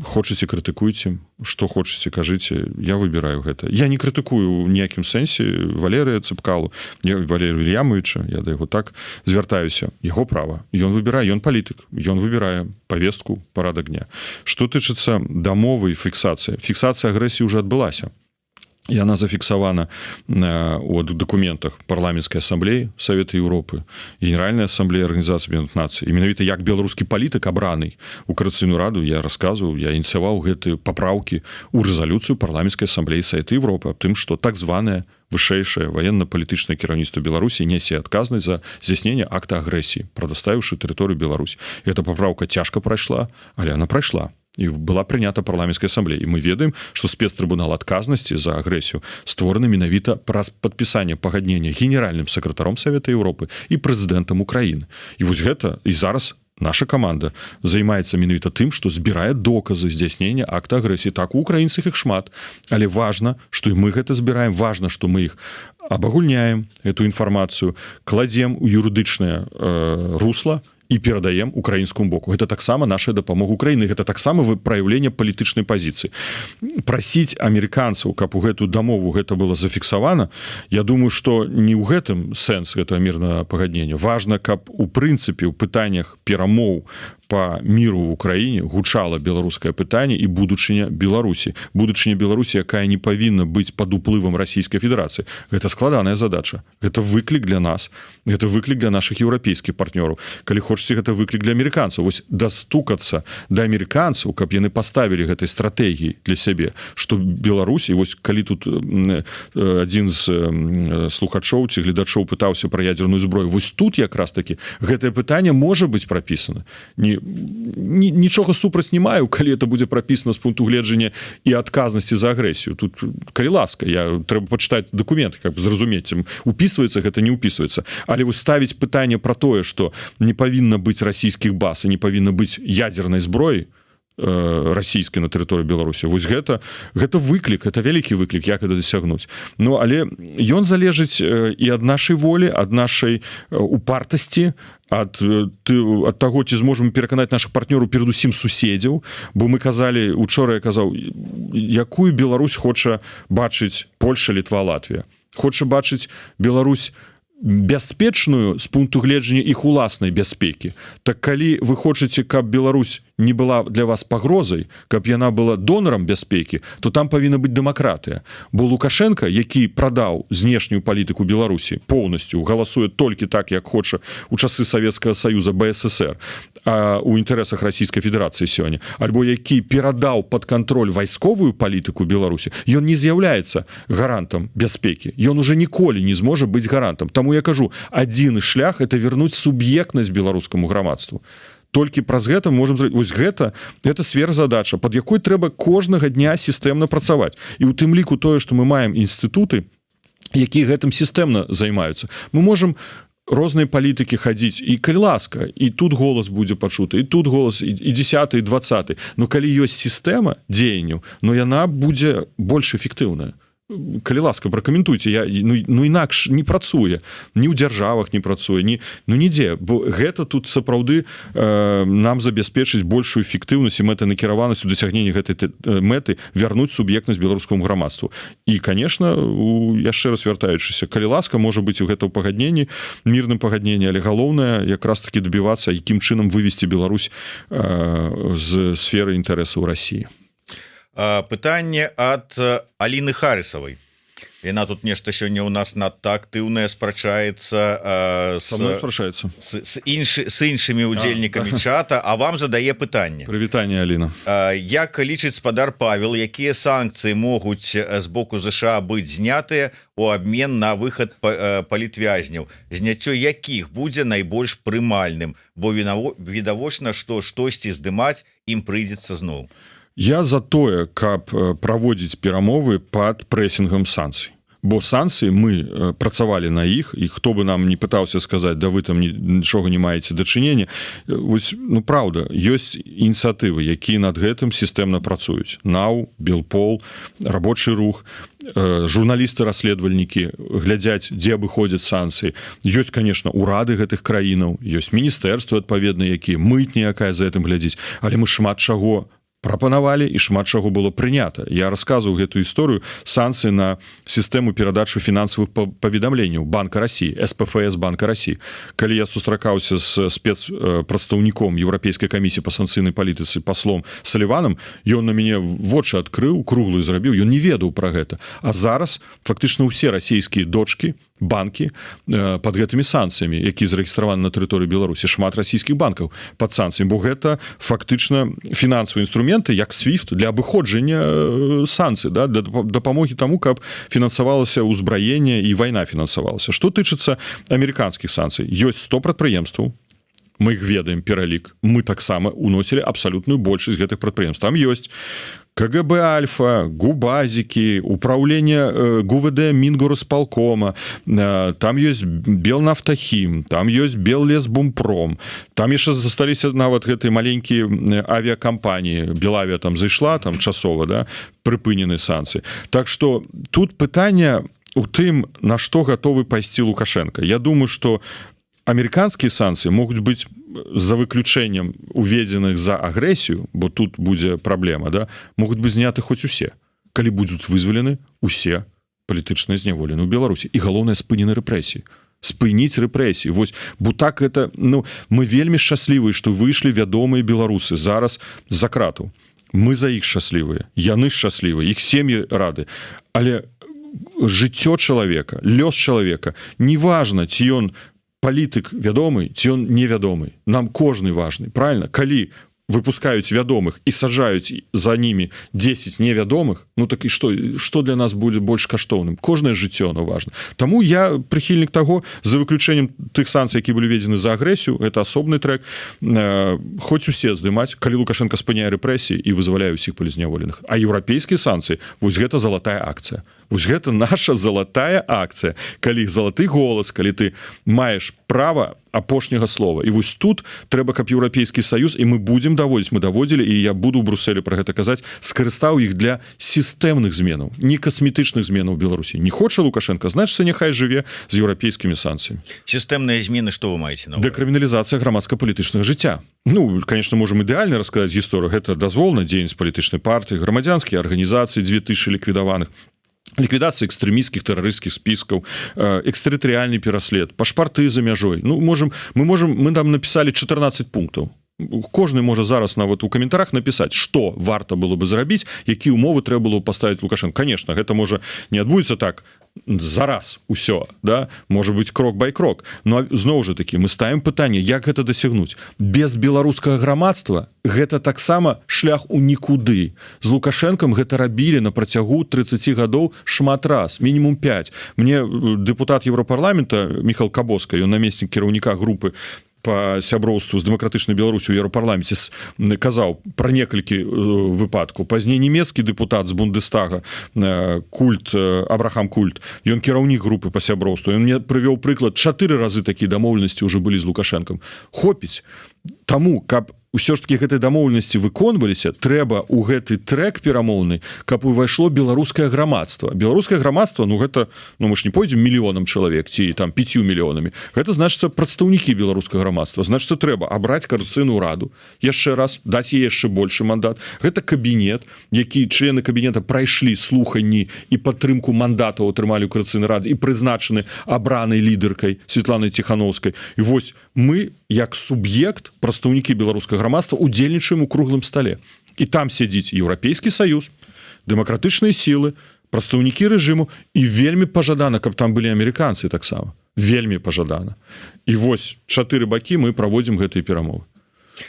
Хочаце, крытыкуйце, што хочаце, кажыце, я выбіраю гэта. Я не крытыкую ў ніякім сэнсе Валерыя Цапкалу, Валерія Вільямовича, я да яго так звяртаюся. Яго права. Ён выбірае, ён палітык, ён выбірае павестку, парадак дня. Што тычыцца дамовы і фіксацыі. Фіксацыя агрэсіі ўжо адбылася. Яна зафіксавана у дакументах парламенцкай асамблеі Савета Еўропы, Генеральнай асамблеі Арганізацыі Аб'яднаных Нацый. І менавіта як беларускі палітык абраны ў Коордынацыйную раду, я расказваў, я ініцыяваў гэтыя папраўкі ў рэзалюцыю парламенцкай асамблеі Савета Еўропы аб тым, што так званае вышэйшае военно-палітычнае кіраўніцтва Беларусі нясе адказнасць за здзяйсненне акта агрэсіі, прадаставіўшы тэрыторыю Беларусь. Гэта папраўка цяжка прайшла, але яна прайшла. І была прынята парламенцкай асамблеі. І мы ведаем, што спецтрыбунал адказнасці за агрэсію створаны менавіта праз падпісанне пагаднення генеральным сакратаром Савета Еўропы і прэзідэнтам Украіны. І вось гэта і зараз наша каманда займаецца менавіта тым, што збірае доказы здзяйснення акта агрэсіі. Так, у украінцах іх шмат, але важна, што і мы гэта збіраем, важна, што мы іх абагульняем, эту інфармацыю, кладзем у юрыдычнае русла і перадаем украінскому боку. Гэта таксама наша дапамога Украіны, гэта таксама праяўленне палітычнай пазіцыі. Прасіць амерыканцаў, каб у гэтую дамову гэта было зафіксавана, я думаю, што не ў гэтым сэнс гэтага мірнага пагаднення. Важна, каб у прынцыпе ў пытаннях перамоў по міру в Украіне гучала беларускае пытанне і будучыня Беларусі. Будучыня Беларусі, якая не павінна быць пад уплывам Расійскай Федэрацыі. Гэта складаная задача. Гэта выклік для нас. Гэта выклік для нашых еўрапейскіх партнёраў. Калі хочаце, гэта выклік для амерыканцаў. Вось дастукацца да амерыканцаў, каб яны паставілі гэтай стратэгіі для сябе, што Беларусь, і вось калі тут адзін з слухачоў ці гледачоў пытаўся пра ядзерную зброю, вось тут якраз такі гэтае пытанне можа быць прапісана. Нічога супраць не маю, калі это будзе прапісана з пункту гледжання і адказнасці за агрэсію. Тут, калі ласка, трэба пачытаць дакументы, каб зразумець, упісваецца гэта, не упісваецца. Але вось ставіць пытанне пра тое, што не павінна быць расійскіх баз і не павінна быць ядзернай зброі расійскай на тэрыторыі Беларусі. Вось гэта выклік, гэта вялікі выклік, як гэта дасягнуць. Ну, але ён залежыць і ад нашай волі, ад нашай упартасці, ад таго, ці зможам пераканаць нашых партнёраў, перадусім суседзяў, бо мы казалі, учора я казаў, якую Беларусь хоча бачыць Польша, Літва, Латвія. Хоча бачыць Беларусь бяспечную з пункту гледжання іх уласнай бяспекі. Так калі вы хочаце, каб Беларусь не была для вас пагрозай, каб яна была донарам бяспекі, то там павінна быць дэмакратыя. Бо Лукашенко, які прадаў знешнюю палітыку Беларусі поўнасцю, галасуе толькі так, як хоча у часы Савецкага Саюза, БССР, а у інтарэсах Расійскай Федэрацыі сёння, альбо які перадаў пад кантроль вайсковую палітыку Беларусі, ён не з'яўляецца гарантам бяспекі. Ён уже ніколі не зможа быць гарантам. Таму я кажу, адзіны шлях – это вернуць суб'ектнасць беларускаму грамадству. Толькі праз гэта можам зрабіць. Вось гэта сверхзадача, пад якой трэба кожнага дня сістэмна працаваць. І ў тым ліку тое, што мы маем інстытуты, якія гэтым сістэмна займаюцца. Мы можам розныя палітыкі хадзіць, і калі ласка, і тут голас будзе пачуты, і тут голас, і 10, і 20. Но калі ёсць сістэма дзеянняў, но яна будзе больш эфектыўная. Калі ласка, пракаментуйце, інакш не працуе, ні ў дзяржавах не працуе, нідзе, бо гэта тут сапраўды нам забяспечыць большую эфектыўнасць і мэтанакіраванасць у дасягненні гэтай мэты вярнуць суб'ектнасць беларускаму грамадству. І, канешне, яшчэ раз вяртаючыся, калі ласка, можа быць у гэта ў пагадненні, мірным пагадненні, але галоўнае якраз такі дабівацца, якім чынам вывесці Беларусь з сферы інтарэсаў Расіі. Пытанне ад Аліны Харысавай. Яна тут нешта сёння ў нас надта актыўная, спрачаецца з іншымі удзельнікамі чата, а вам задае пытанне. Прывітанне, Аліна. Як лічыць спадар Павел, якія санкцыі могуць з боку ЗША быць знятыя у абмен на выхад палітвязняў, зняццё якіх будзе найбольш прымальным, бо відавочна, што штосьці здымаць ім прыйдзецца зноў. Я за тое, каб праводзіць перамовы пад прэсінгам санкцый. Бо санкцыі мы працавалі на іх, і хто бы нам не пытаўся сказаць, да вы там нічога не маеце дачынення. Вось, праўда, ёсць ініцыятывы, якія над гэтым сістэмна працуюць. НАУ, Белпол, рабочы рух, журналісты-расследавальнікі глядзяць, дзе абыходзяць санкцыі. Ёсць, конечно, урады гэтых краінаў, ёсць міністэрствы адпаведныя, якія мытня, якая за гэтым глядзіць, але мы шмат чаго прапанавалі і шмат чаго было прынята. Я расказваў гэтую історыю, санкцыі на сістэму перадачу фінансавых паведамленняў Банка Расіі, СПФС Банка Расіі. Калі я сустракаўся з спецпрадстаўніком Еўрапейскай камісіі па санкцыйнай палітыцы паслом Саліванам, ён на мяне вочы адкрыў, круглую зрабіў, ён не ведаў пра гэта. А зараз фактычна ўсе расійскія дочкі, банкі пад гэтымі санкцыямі, якія зарэгістраваны на тэрыторыі Беларусі, шмат расійскіх банкаў пад санкцыямі, бо гэта фактычна фінансавыя інструменты, як SWIFT для абыходжання санкцый, для дапамогі таму, каб фінансавалася ўзбраенне і вайна фінансавалася. Што тычыцца амерыканскіх санкцый, ёсць 100 прадпрыемстваў, мы іх ведаем пералік, мы таксама уносілі абсалютную большасць гэтых прадпрыемств. Там ёсць КГБ Альфа, ГУБАЗікі, управление ГУВД Мінгорисполкома, там ёсць Белнафтахім, там ёсць Беллесбумпром, там яшчэ засталіся нават гэтыя маленькія авіакампаніі, Белавія там зайшла, там часова, прыпынены санкцыі. Так што тут пытанне у тым, на што гатовы пайсці Лукашенко. Я думаю, што амерыканскія санкцыі могуць быць за выключэннем уведзеных за агрэсію, бо тут будзе праблема, могуць быць зняты хоць усе, калі будуць вызвалены усе палітычныя зняволены ў Беларусі. І галоўнае, спынены рэпрэсіі. спыніць рэпрэсіі. Вось, бо так это, ну, мы вельмі шчаслівыя, што выйшлі вядомыя беларусы зараз з-за кратаў. Мы за іх шчаслівыя, яны шчаслівыя, іх сем'і рады. Але жыццё чалавека, лёс чалавека, неважна, ці ён палітык вядомы, ці ён невядомы. Нам кожны важны, правильно? Калі выпускаюць вядомых і сажаюць за ними 10 невядомых, ну так і што для нас будзе больш каштоўным? Кожнае жыццё, оно важно. Таму я прыхільнік таго, за выключэннем тых санкцый, які былі введзены за агрэсію, это асобны трэк, хоць усе здымаць, калі Лукашенко спыняе рэпрэсіі і вызваляе ўсіх палізняволеных. А еўрапейскія санкцыі, вось гэта залатая акцыя. Вось гэта наша залатая акцыя. Калі залаты голас, калі ты маеш права апошняга слова. І вось тут трэба, каб Еўрапейскі Саюз, і мы будзем даводзіць, мы даводзілі, і я буду ў Брусэлі пра гэта казаць, скарыстаў іх для сістэмных зменаў, не касметычных зменаў у Беларусі. Не хоча Лукашенко, значыцца, няхай жыве з еўрапейскімі санкцыямі. Сістэмныя змены, што вы маеце на ўвазе? Дэкрыміналізацыя грамадска-палітычнага жыцця. Ну, конечно, можем ідэальна расказаць гісторыю. Гэта дазвол на дзейнасць палітычнай партыі, грамадзянскія арганізацыі, 2000 ліквідаваных, ліквідацыя экстрэмісцкіх тэрарысцкіх спіскаў, экстэрытарыяльны пераслед, пашпарты за мяжой. Ну, мы там напісалі 14 пунктаў. Кожны можа зараз нават у каментарах напісаць, што варта было бы зрабіць, якія умовы трэба было паставіць Лукашенко. Конечно, гэта можа не адбудзецца так зараз усё, да? Можа быць крок бай крок. Но зноў жа такі, мы ставім пытанне, як гэта дасягнуць. Без беларускага грамадства гэта таксама шлях у нікуды. З Лукашэнкам гэта рабілі на працягу 30 гадоў шмат раз, мінімум 5. Мне дэпутат Еўрапарламента Міхал Кабоска, ён намеснік кіраўніка групы по сяброўству з дэмакратычнай Беларусі ў Еўрапарламенце казаў пра некалькі выпадкаў. Пазней нямецкі дэпутат з Бундестага Культ, Абрахам Культ, ён кіраўнік групы па сяброўству. Ён мне прывёў прыклад, 4 разы такія дамоўленасці ўжо былі з Лукашэнкам. Хопіць. Таму, каб ўсё ж таки гэтыя дамоўленасці выконваліся, трэба ў гэты трэк перамоўны, каб увайшло беларускае грамадства. Беларускае грамадства, ну гэта, ну мы ж не пойдзем мільёнам чалавек ці там 5 мільёнамі. Гэта значыцца прадстаўнікі беларускага грамадства. Значыцца трэба абраць Коаліцыйную раду, яшчэ раз даць яе яшчэ большы мандат. Гэта кабінет, які члены кабінета прайшлі слуханні і падтрымку мандатаў атрымалі ў Коаліцыйнай радзе і прызначаны абранай лідаркай Светланай Ціхановскай. І вось мы як суб'ект, прадстаўнікі беларускага грамадства, удзельнічаем у круглым стале. І там сядзіць Еўрапейскі Саюз, дэмакратычныя сілы, прадстаўнікі рэжыму, і вельмі пажадана, каб там былі амерыканцы таксама. Вельмі пажадана. І вось 4 бакі мы праводзім гэтыя перамовы.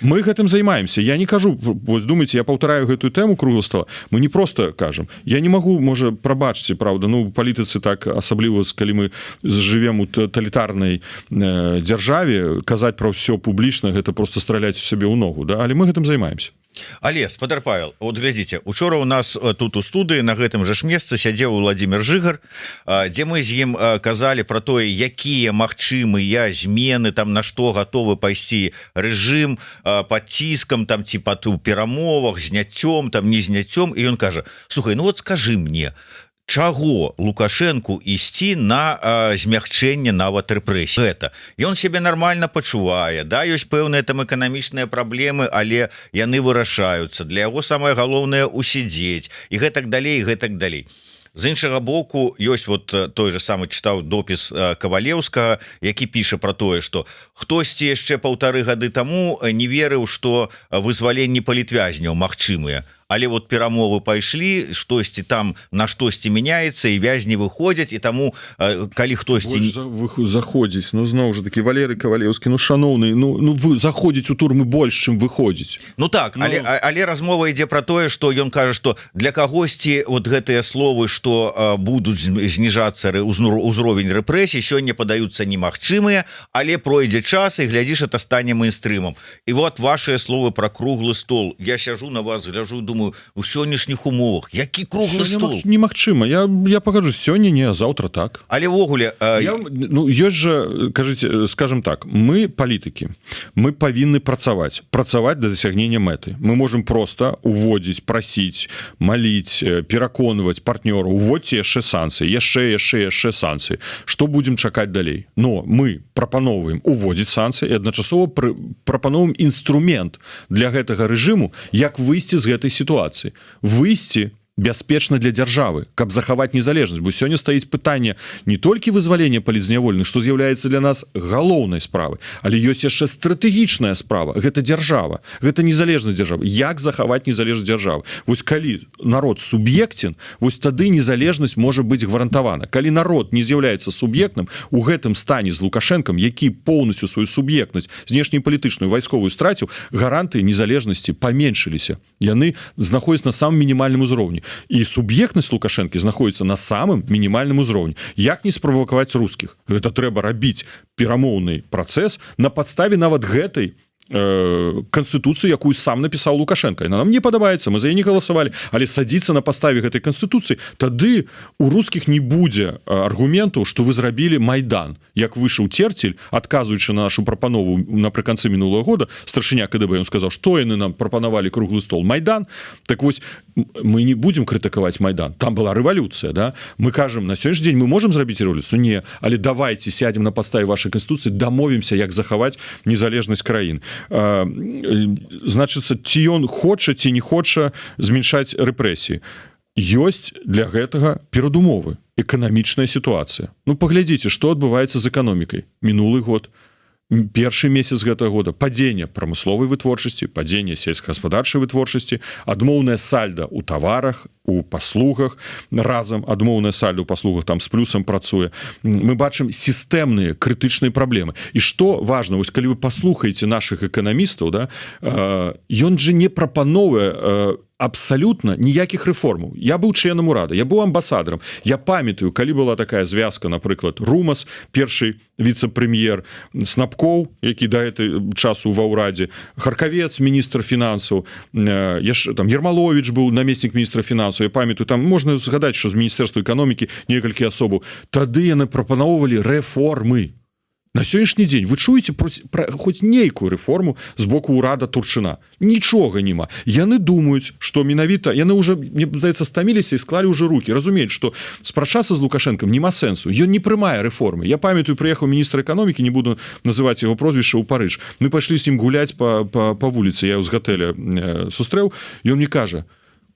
Мы гэтым займаемся. Я не кажу, вось думаеце, я паўтараю гэтую тэму круглого стола. Мы не просто кажам. Я не магу, можа, прабачце, правда, ну, палітыцы так, асабліва, калі мы жывем у таталітарнай дзяржаве, казаць пра ўсё публічна, гэта просто страляць сябе ў ногу, да? Але мы гэтым займаемся. Але, спадар Павел, вот глядзіце, учора у нас тут у студыі на гэтым жа ж месцы сядзеў Владимир Жыгар, дзе мы з ім казалі пра тое, якія магчымыя змены, там на што гатовы пайсці рэжым пад ціскам, там ці пад у перамовах, зняццём, там не зняццём, і ён кажа: слухай, ну вот скажы мне, чаго Лукашенку ісці на змягчэнне нават рэпрэсій? Гэта ён сябе нармальна пачувае, да, ёсць пэўныя там эканамічныя праблемы, але яны вырашаюцца, для яго самае галоўнае усідзець і гэтак далей, і гэтак далей. З іншага боку, ёсць вот той же самы чытаў допіс Кавалеўскага, які піша пра тое, што хтосьці яшчэ 1,5 гады таму не верыў, што вызваленні палітвязняў магчымыя. Але вот перамовы пайшлі, штосьці там на штосьці мяняецца, і вязні выходзяць, і таму калі хтосьці заходзіць, ну зноў жа такі Валерый Кавалеўскі, ну шаноўны, ну вы заходзіць у турмы больш, чым выходзіць. Ну так, але размова ідзе пра тое, што ён кажа, што для кагосьці вот гэтыя словы, што будуць зніжацца ўзровень рэпрэсій, сёння падаюцца немагчымыя, але пройдзе час, і глядзіш, это стане мейнстрымам. І вот вашыя словы пра круглы стол. Я сяжу на вас, гляжу, думаю, у сённяшніх умовах які круглы стол? Немагчыма. Я пакажу, сёння не, а заўтра так. Але ўвогуле ёсць жа, скажем так, мы палітыкі, мы павінны працаваць да дасягнення мэты. Мы можем просто уводзіць, прасіць, маліць, пераконваць партнёраў, уводзьце яшчэ санкцыі, яшчэ санкцыі. Што будзем чакаць далей? Но мы прапаноўваем уводзіць санкцыі і адначасова прапаноўваем інструмент для гэтага рэжыму, як выйсці з гэтай сітуацыі. Выйсці бяспечна для дзяржавы, каб захаваць незалежнасць. Бо сёння стаіць пытанне не толькі вызвалення палізнявольных, што з'яўляецца для нас галоўнай справы, але ёсць яшчэ стратэгічная справа. Гэта дзяржава, гэта незалежнасць дзяржавы. Як захаваць незалежнасць дзяржавы? Вось калі народ суб'ектен, вось тады незалежнасць можа быць гарантавана. Калі народ не з'яўляецца суб'ектным, у гэтым стане з Лукашэнкам, які поўнасцю сваю суб'ектнасць знешнепалітычную вайсковую страціў, гаранты незалежнасці паменшыліся. Яны знаходзяцца на самым мінімальным узроўні. І суб'ектнасць Лукашэнкі знаходзіцца на самым мінімальным узроўні. Як не справакаваць рускіх? Гэта трэба рабіць перамоўны працэс на падставе нават гэтай канстытуцыю, якую сам напісаў Лукашенко. Яна нам не падабаецца, мы за яе не галасавалі, але садзіцца на паставе гэтай канстытуцыі, тады у рускіх не будзе аргументу, што вы зрабілі Майдан. Як выйшаў Церцель, адказваючы на нашу прапанову напрыканцы мінулага года, старшыня КДБ, ён сказаў, што яны нам прапанавалі круглы стол Майдан. Так вось, мы не будзем крытыкаваць Майдан. Там была рэвалюцыя, да? Мы кажам, на сённяшні дзень мы можам зрабіць рэвалюцыю? Не, але давайце сядзем на паставе вашай канстытуцыі, дамовімся, як захаваць незалежнасць краін. Значыцца, ці ён хоча, ці не хоча зменшаць рэпрэсіі. Ёсць для гэтага перадумовы, эканамічная сітуацыя. Ну, паглядзіце, што адбываецца з эканомікай. Мінулы год, першы месяц гэтага года, падзенне прамысловай вытворчасці, падзенне сельскагаспадарчай вытворчасці, адмоўнае сальда ў таварах, у паслугах, разам адмоўнае сальда ў паслугах там з плюсам працуе. Мы бачым сістэмныя крытычныя праблемы. І што важна, вось калі вы паслухаеце нашых эканамістаў, да, ён жа не прапановвае абсалютна ніякіх рэформаў. Я быў членам урада, я быў амбасадарам. Я памятаю, калі была такая звязка, напрыклад, Румас, першы віцэ-прэм'ер, Снапкоў, які да гэтай часу ва ўрадзе, Харкавец, міністр фінансаў, там Ермаловіч быў намеснік міністра фінансаў. Я памятаю, там можна згадаць, што з міністэрства эканомікі некалькі асобаў. Тады яны прапаноўвалі рэформы. На сённяшні дзень вы чуеце пра хоць нейкую рэформу з боку ўрада Турчына? Нічога няма. Яны думаюць, што менавіта яны ўжо, мне здаецца, стаміліся і склалі ўжо рукі. Разумеюць, што спрачацца з Лукашэнкам няма сэнсу. Ён не прымае рэформы. Я памятаю, прыехаў міністр эканомікі, не буду называць яго прозвішча, ў Парыж. Мы пайшлі з ім гуляць па вуліцы. Я з гатэля сустрэў, і ён мне кажа,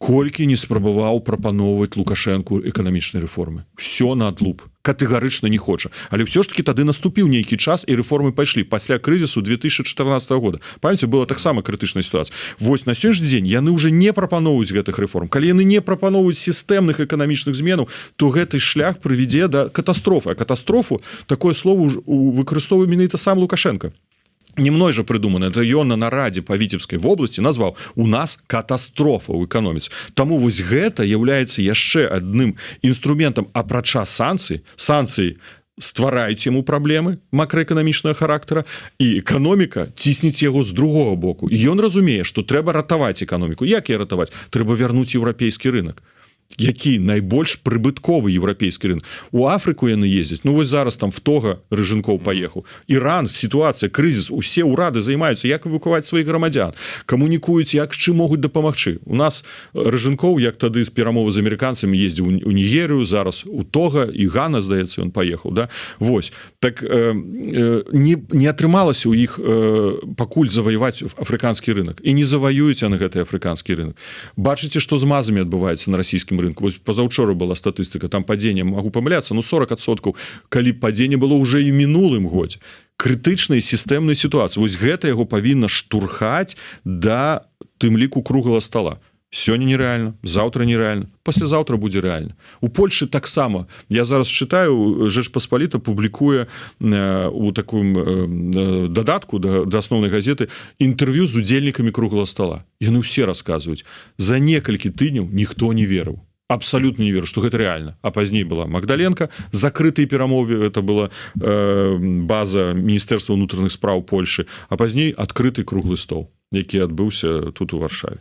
колькі не спрабаваў прапаноўваць Лукашэнку эканамічнай рэформы. Всё на адлуп. Катэгарычна не хоча. Але ўсё ж таки тады наступіў нейкі час, і рэформы пайшлі пасля крызісу 2014 года. Памяце, была таксама крытычная сітуацыя. Вось на сённяшні дзень яны ўжо не прапаноўваюць гэтых рэформ. Калі яны не прапаноўваюць сістэмных эканамічных зменаў, то гэты шлях прывядзе да катастрофы. А катастрофу, такое слово выкарыстоўвае менавіта сам Лукашенко. Не мной же придумано, это ён на нарадзе па Віцебскай вобласці назваў у нас катастрофа ў эканоміцы. Таму вось гэта являецца яшчэ адным інструментам апрача санкцый. Санкцыі ствараюць яму праблемы макраэканамічнага характара, і эканоміка цісніць яго з другого боку. І ён разумее, што трэба ратаваць эканоміку. Як яе ратаваць? Трэба вярнуць еўрапейскі рынок. Які найбольш прыбытковы еўрапейскі рынок. У Афрыку яны ездзяць. Ну вось зараз там в Тога Рыжынкоў паехаў. Іран, сітуацыя, крызіс, усе ўрады займаюцца, як эвакуаваць сваіх грамадзян, камунікуюць, як чым могуць дапамагчы. У нас Рыжынкоў, як тады з перамовы з амерыканцамі ездзіў у Нігерыю, зараз у Тога і Гана, здаецца, ён паехаў, да? Вось. Так не атрымалася ў іх пакуль заваяваць афрыканскі рынок. І не заваююць яны гэты афрыканскі рынок. Бачыце, што з мазамі адбываецца на расійскім рынку. Вось пазаўчора была статыстыка, там падзенне, магу памыляцца, ну 40%, калі падзенне было ўжо і мінулым годзе. Крытычнай сістэмнай сітуацыі. Вось гэта яго павінна штурхаць да тым ліку круглага стола. Сёння нереальна, заўтра нереальна, паслязаўтра будзе рэальна. У Польшы таксама. Я зараз чытаю, Жэчпаспаліта публікуе у такім дадатку да асноўнай газеты інтэрв'ю з удзельнікамі круглага стола. Яны ўсе расказваюць. За некалькі тыдняў ніхто не верыў. Абсолютно не верю, што гэта рэальна. А пазней была Магдаленка, закрытыя перамовы, это была база Міністэрства ўнутраных спраў Польшы, а пазней адкрыты круглы стол, які адбыўся тут у Варшаве.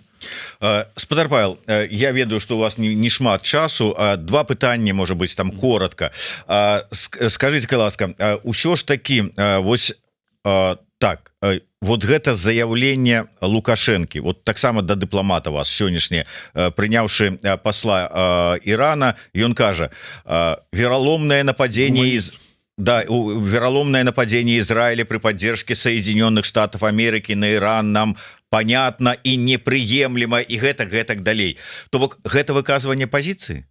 Спадар Павел, я ведаю, што у вас не шмат часу. Два пытання, можа быць, там коротка. Скажыце, ласка, ўсё ж такі, вось так, вот гэта заявленне Лукашэнкі, вот таксама да дыпламата вас сённяшняе, прыняўшы пасла Ірана, ён кажа, вераломнае нападзенне Да, вероломное нападение Израиля при поддержке Соединенных Штатов Америки на Иран нам понятно и неприемлемо, и гэтак далей. То бок гэта выказывание позиции?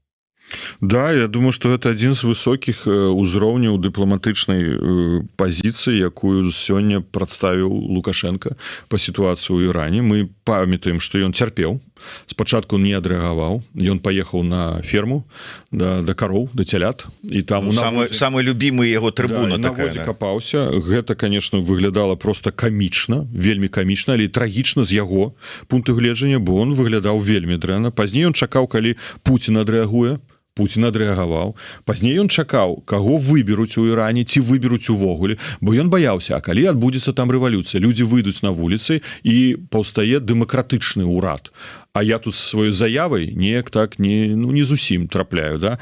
Да, я думаю, что это один з высокіх узроўняў дыпламатычнай пазіцыі, якую сёння прадставіў Лукашенко па сітуацыі ў Іране. Мы памятаем, што ён цярпеў. Спачатку не адрэагаваў. Ён паехаў на ферму да кароў, да цялят, і там самы любімы яго трыбуна на возе капаўся. Гэта, конечно, выглядала просто камічна, вельмі камічна, але трагічна з яго пункту гледжання, бо он выглядаў вельмі дрэнна. Пазней ён чакаў, калі Пуцін адрэагуе. Пуцін адрэагаваў. Пазней ён чакаў, каго выберуць у Іране, ці выберуць увогуле, бо ён баяўся, а калі адбудзецца там рэвалюцыя, людзі выйдуць на вуліцы і паўстае дэмакратычны ўрад. А я тут сваёй заявай неяк так не зусім трапляю, да?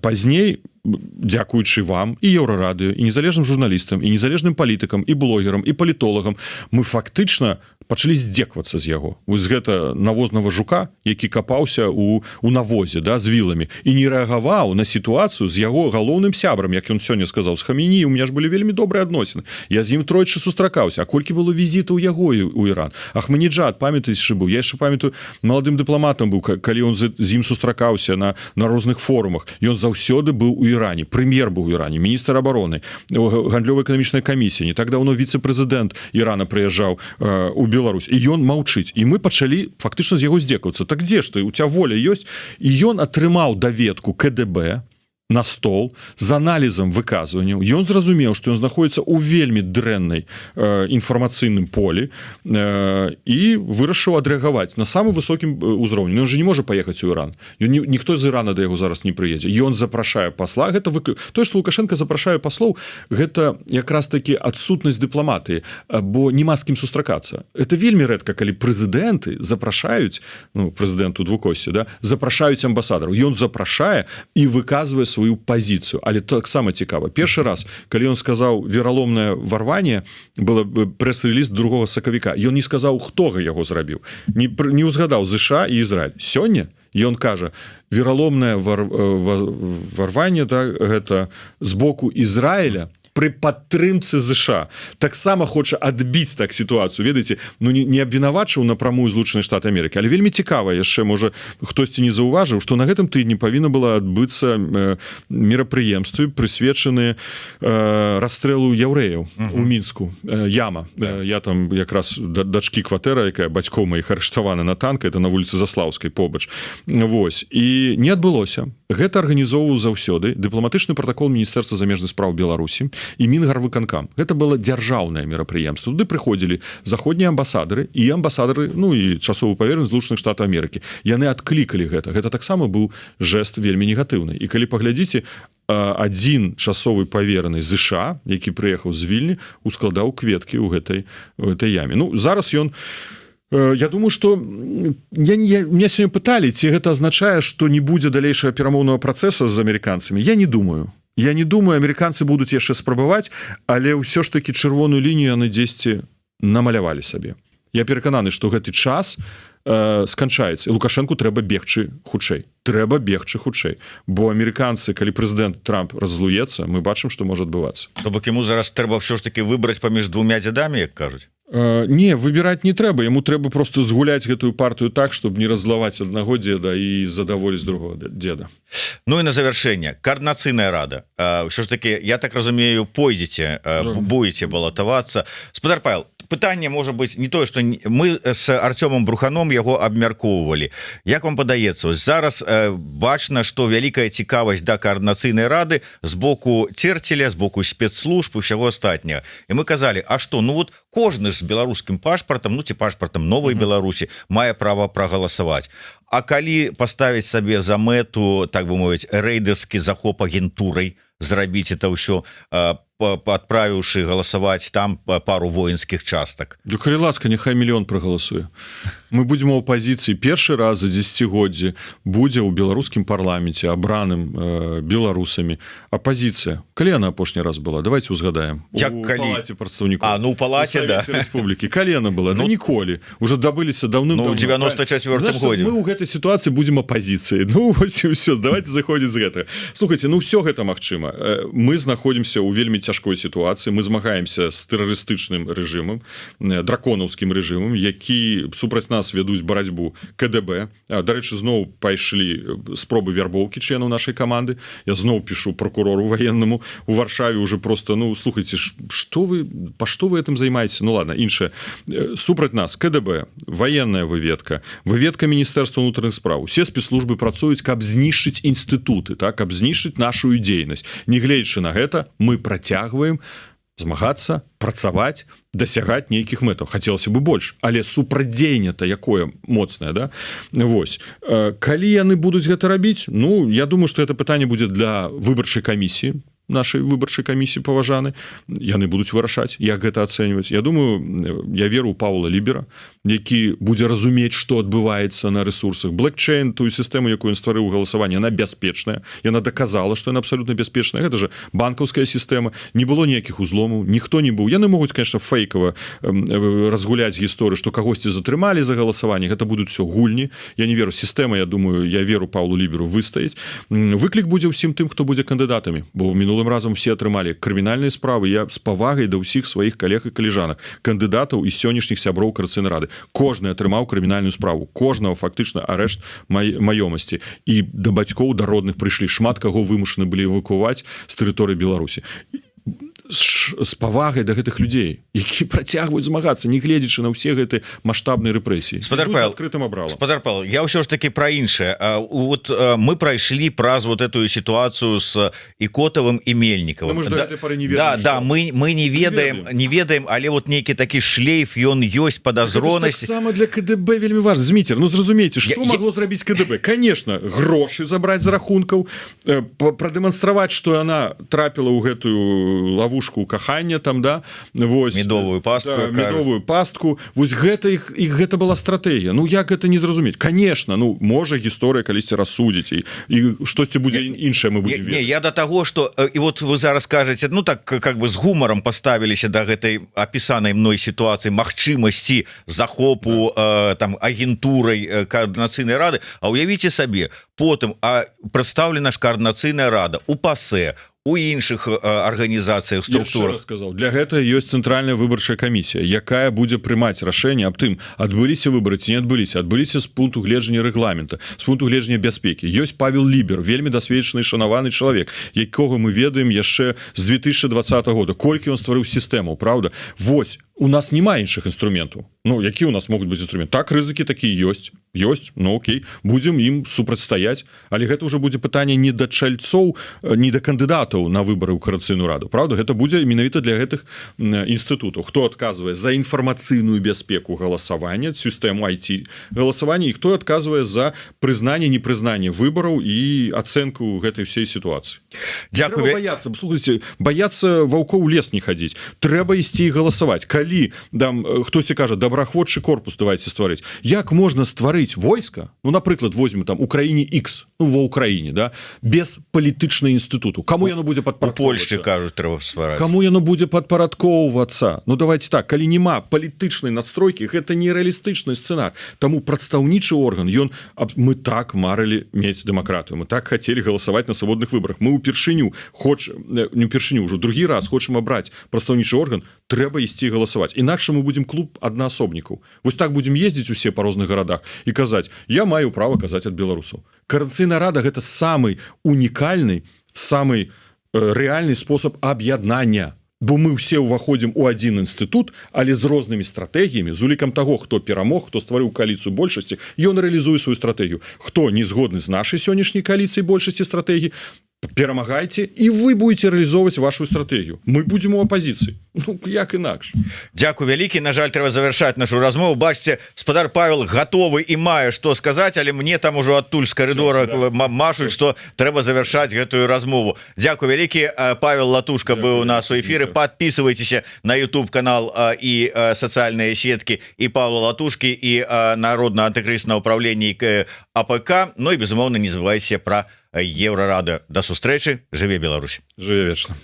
Пазней, дзякуючы вам і Еўрарадыё, і незалежным журналістам, і незалежным палітыкам, і блогерам, і палітолагам, мы фактычна пачалі здзеквацца з яго. Вось гэта навознага жука, які капаўся у навозе, да, з віламі, і не рэагаваў на сітуацыю з яго галоўным сябрам, як ён сёння сказаў, з Хаміні, у меня ж былі вельмі добрыя адносіны. Я з ім тройчы сустракаўся. А колькі было візітаў яго у Іран? Ахмадинеджад, памятаеце, быў? Я яшчэ памятаю, маладым дыпламатам быў, калі ён з ім сустракаўся на розных форумах. Ён заўсёды быў у Іране, прэм'ер быў у Іране, міністр абароны, гандлёва-эканамічная камісія. Не так даўно віцэ-прэзідэнт Ірана прыязджаў у Беларусь, і ён маўчыць. І мы пачалі фактычна з яго здзекавацца. Так дзе ж ты? У ця воля ёсць? І ён атрымаў даведку КДБ на стол з аналізам выказванняў. Ён зразумеў, што ён знаходіцца ў вельмі дрэннай інфармацыйным полі і вырашыў адрэагаваць на самым высокім узроўні. Ён же не можа паехаць у Іран. Ніхто з Ірана да яго зараз не прыедзе. Ён запрашае пасла. Тое, што Лукашенко запрашае паслоў, гэта якраз такі адсутнасць дыпламатыі, бо няма з кім сустракацца. Это вельмі рэдка, калі прэзідэнты запрашаюць, прэзідэнту двукосці, да, запрашаюць амбасадараў. Ён запрашае і выказвае сваю пазіцыю, але таксама цікава. Першы раз, калі ён сказаў вераломнае варванне, было прэс-рэліз 2 сакавіка. Ён не сказаў, хто яго зрабіў. Не ўзгадаў ЗША і Ізраіль. Сёння ён кажа, вераломнае варванне, да, гэта з боку Ізраіля пры падтрымцы ЗША. Таксама хоча адбіць так сітуацыю. Ведаеце, не абвінавачыў напрамую Злучаныя Штаты Амерыкі, але вельмі цікава, яшчэ, можа, хтосьці не заўважыў, што на гэтым тыдні павінна была адбыцца мерапрыемствы, прысвечаныя расстрэлу яўрэяў у Мінску. Яма. Я там якраз дачкі кватэра, якая бацькоў маіх арыштавана на танка, это на вуліцы Заслаўскай побач. Вось. І не адбылося. Гэта арганізоўваў заўсёды дыпламатычны пратакол Міністэрства замежных спраў Беларусі і Мінгарвыканкам. Гэта было дзяржаўнае мерапрыемства. Туды прыходзілі заходнія амбасадары і амбасадары, і часовы павернасць Злучаных Штатаў Амерыкі. Яны адклікалі гэта. Гэта таксама быў жэст вельмі негатыўны. І калі паглядзіце, адзін часовы павераны ЗША, які прыехаў з Вільні, ускладаў кветкі ў гэтай яме. Зараз ён, я думаю, што меня сёння пыталі, ці гэта азначае, што не будзе далейшага перамоўнага працэсу з амерыканцамі. Я не думаю, амерыканцы будуць яшчэ спрабаваць, але ўсё ж такі чырвоную лінію яны дзесьці намалявалі сабе. Я перакананы, што гэты час сканчаецца. Лукашэнку трэба бегчы хутчэй. Бо амерыканцы, калі прэзідэнт Трамп раззлуецца, мы бачым, што можа адбывацца. То бок яму зараз трэба ўсё ж такі выбраць паміж двумя дзядамі, як кажуць? Не, выбіраць не трэба. Яму трэба просто згуляць гэтую партыю так, чтобы не раззлаваць аднаго дзеда і задаволіць другого дзеда. І на завяршэнне, координацыйная рада. Ўсё ж такі, я так разумею, пойдзеце, будете балатавацца. Спадар Павел, пытанне можа быць не тое, што мы з Артёмом Бруханом яго абмяркоўвалі. Як вам падаецца, зараз бачна, што вялікая цікавасць да координацыйнай рады з боку Церцеля, з боку спецслужб і ўсяго астатняга. І мы казалі, а што, кожны з беларускім пашпартам, ці пашпартам новай Беларусі мае права прагаласаваць. А калі паставіць сабе за мэту, так бы мовіць, рэйдерскі захоп агентурай, зрабіць это ўсё, адправіўшы галасаваць там пару воінскіх частак. Да калі ласка, няхай мільён прагаласуе. Мы будзем у апазіцыі першы раз за 10годдзі будзе ў беларускім парламенце абраным беларусамі апазіцыя. Калі яна апошні раз была? Давайте узгадаем. Як у калі? палаце прадстаўнікоў. У палаце, да. Рэспублікі. Калі яна была? Ну, ніколі. Уже дабыліся даўным-даўно. У 94-м годзе. Мы ў гэтай сітуацыі будзем апазіцыяй. Ну, вось і ўсё. Давайте заходзіць з гэтага. Слухайте, ну ўсё гэта магчыма. Мы знаходзімся ў вельмі цяжкой сітуацыі. Мы змагаемся з тэрарыстычным рэжымам, драконаўскім рэжымам, які супраць нас вядуць барацьбу КДБ. Дарэчы, зноў пайшлі спробы вярбоўкі членаў нашай каманды. Я зноў пішу прокурору военнаму у Варшаве уже просто, ну, слухайте, што вы этым займаецеся? Ну ладно, іншае. Супраць нас КДБ, военная выведка Міністэрства ўнутраных спраў. Усе спецслужбы працуюць, каб знішчыць інстытуты, так, каб знішчыць нашу дзейнасць. Не гледзячы на гэта, мы працягваем змагацца, працаваць, дасягаць нейкіх мэтаў. Хацелася бы больш, але супрацьдзеянне-то якое моцнае, да? Вось. Калі яны будуць гэта рабіць? Ну, я думаю, што гэта пытанне будзе для выбарчай камісіі, нашай выбарчай камісіі паважаны. Яны будуць вырашаць, як гэта ацэньваць. Я думаю, я веру ў Паўла Лібера, які будзе разумець, што адбываецца на рэсурсах. Блэкчейн, тую сістэму, якую ён стварыў галасаванне, яна бяспечная. Яна даказала, што яна абсалютна бяспечная. Гэта же банкаўская сістэма. Не было ніякіх узломаў, ніхто не быў. Яны могуць, конечно, фейкава разгуляць гісторыю, што кагосьці затрымалі за галасаванне. Гэта будуць все гульні. Я не веру. Сістэма, я думаю, я веру Паўлу Ліберу выстаіць. Выклік будзе ўсім тым, хто будзе кандыдатамі. Бо мінулым разам все атрымалі крымінальныя справы. Я з павагай да ўсіх сваіх калег і калежанак, кандыдатаў і сённяшніх сяброў Коордынацыйнай рады. Кожны атрымаў крымінальную справу, кожнага фактычна арэшт маёмасці. І да бацькоў, да родных прыйшлі. Шмат каго вымушаны былі эвакуаваць з тэрыторыі Беларусі. З павагай да гэтых людзей, які працягваюць змагацца, не гледзячы на ўсе гэты маштабныя рэпрэсіі. Спадар Павел, я ўсё ж таки пра іншае. Вот мы прайшлі праз вот эту сітуацыю з Ікотавым і Мельнікавым. Да, мы не ведаем, але вот нейкі такі шлейф, ён ёсць падазронасць. Таксама для КДБ вельмі важна. Зміцер, ну зразумейце, што магло зрабіць КДБ? Конечно, грошы забраць з рахункаў, прадэманстраваць, што яна трапіла ў гэтую лавушку кахання там, да, вось медовую пастку. Вось гэта іх гэта была стратэгія. Ну як гэта не зразумець? Конечно, ну можа гісторыя калісьці рассудзіць і штосьці будзе іншае мы будзем ведаць. Я да таго, што і вот вы зараз кажаце, ну так как бы з гумарам паставіліся да гэтай апісанай мной сітуацыі магчымасці захопу там агентурай Коордынацыйнай рады, а уявіце сабе, потым прадстаўлена ж Коордынацыйная рада у ПАСЕ, у іншых арганізацыях, структурах. Сказал, для гэта ёсць цэнтральная выбарчая камісія, якая будзе прымаць рашэнне аб тым, адбыліся выбары ці не адбыліся з пункту гледжання рэгламента, з пункту гледжання бяспекі. Ёсць Павел Лібер, вельмі дасведчаны, шанаваны чалавек, якога мы ведаем яшчэ з 2020 года. Колькі ён стварыў сістэму, правда? Вось, у нас няма іншых інструментаў. Ну, які у нас могуць быць інструменты? Так, рызыкі такія ёсць, ну окей, будзем ім супрацьстаяць, але гэта ўжо будзе пытанне не да чальцоў, не да кандыдатаў на выбары ў Коордынацыйную раду, правда? Гэта будзе менавіта для гэтых інстытутаў. Хто адказвае за інфармацыйную бяспеку галасавання, сістэму IT галасавання, і хто адказвае за прызнанне, непрызнанне выбараў і ацэнку гэтай ўсей сітуацыі. Дзякую. Трэба баяцца, слухайце, баяцца ваўкоў у лес не хадзіць. Трэба ісці і галасаваць. Калі там хтосьці кажа, добраахвотчы корпус давайте стварыць. Як можна стварыць войска, ну, напрыклад, возьмем там Украіне X, ну, ва Украіне, да, без палітычнай інстытуту. Каму яно будзе падпарадкоўвацца? У Польшчы кажуць, трэба ствараць. Каму яно будзе падпарадкоўвацца? Ну, давайте так, калі няма палітычнай надстройкі, гэта нерэалістычны сцэнар. Таму прадстаўнічы орган, мы так марылі мець дэмакратыю, мы так хацелі галасаваць на свабодных выбарах. Мы ўпершыню ўжо другі раз хочам абраць прадстаўнічы орган, трэба ісці галасаваць. Інакш мы будзем клуб аднаасобнікаў. Вось так будзем ездзіць усе па розных гарадах і казаць, я маю права казаць ад беларусаў. Коордынацыйная рада гэта самы унікальны, самы рэальны спосаб аб'яднання. Бо мы ўсе ўваходзім у адзін інстытут, але з рознымі стратэгіямі, з улікам таго, хто перамог, хто стварыў кааліцыю большасці, ён рэалізуе сваю стратэгію. Хто не згодны з нашай сённяшняй кааліцыяй большасці стратэгій, перамагайце і вы будете реалізоўваць вашу стратэгію. Мы будзем у апозіцыі. Ну як інакш. Дзякуй вялікі. На жаль, трэба завяршаць нашу размову. Бачце, спадар Павел гатовы і мае што сказаць, але мне там ужо адтуль з карыдора машуць, што трэба завяршаць гэтую размову. Дзякуй вялікі. Павел Латушка быў у нас у эфіры. Подписывайтесь на YouTube канал і сацыяльныя сеткі і Павла Латушкі і Народна антыкрызіснае ўпраўленне АПК. Ну і безумоўна не забывайся пра Еўрарада. Да сустрэчы. Жыве Беларусь. Жыве вечна.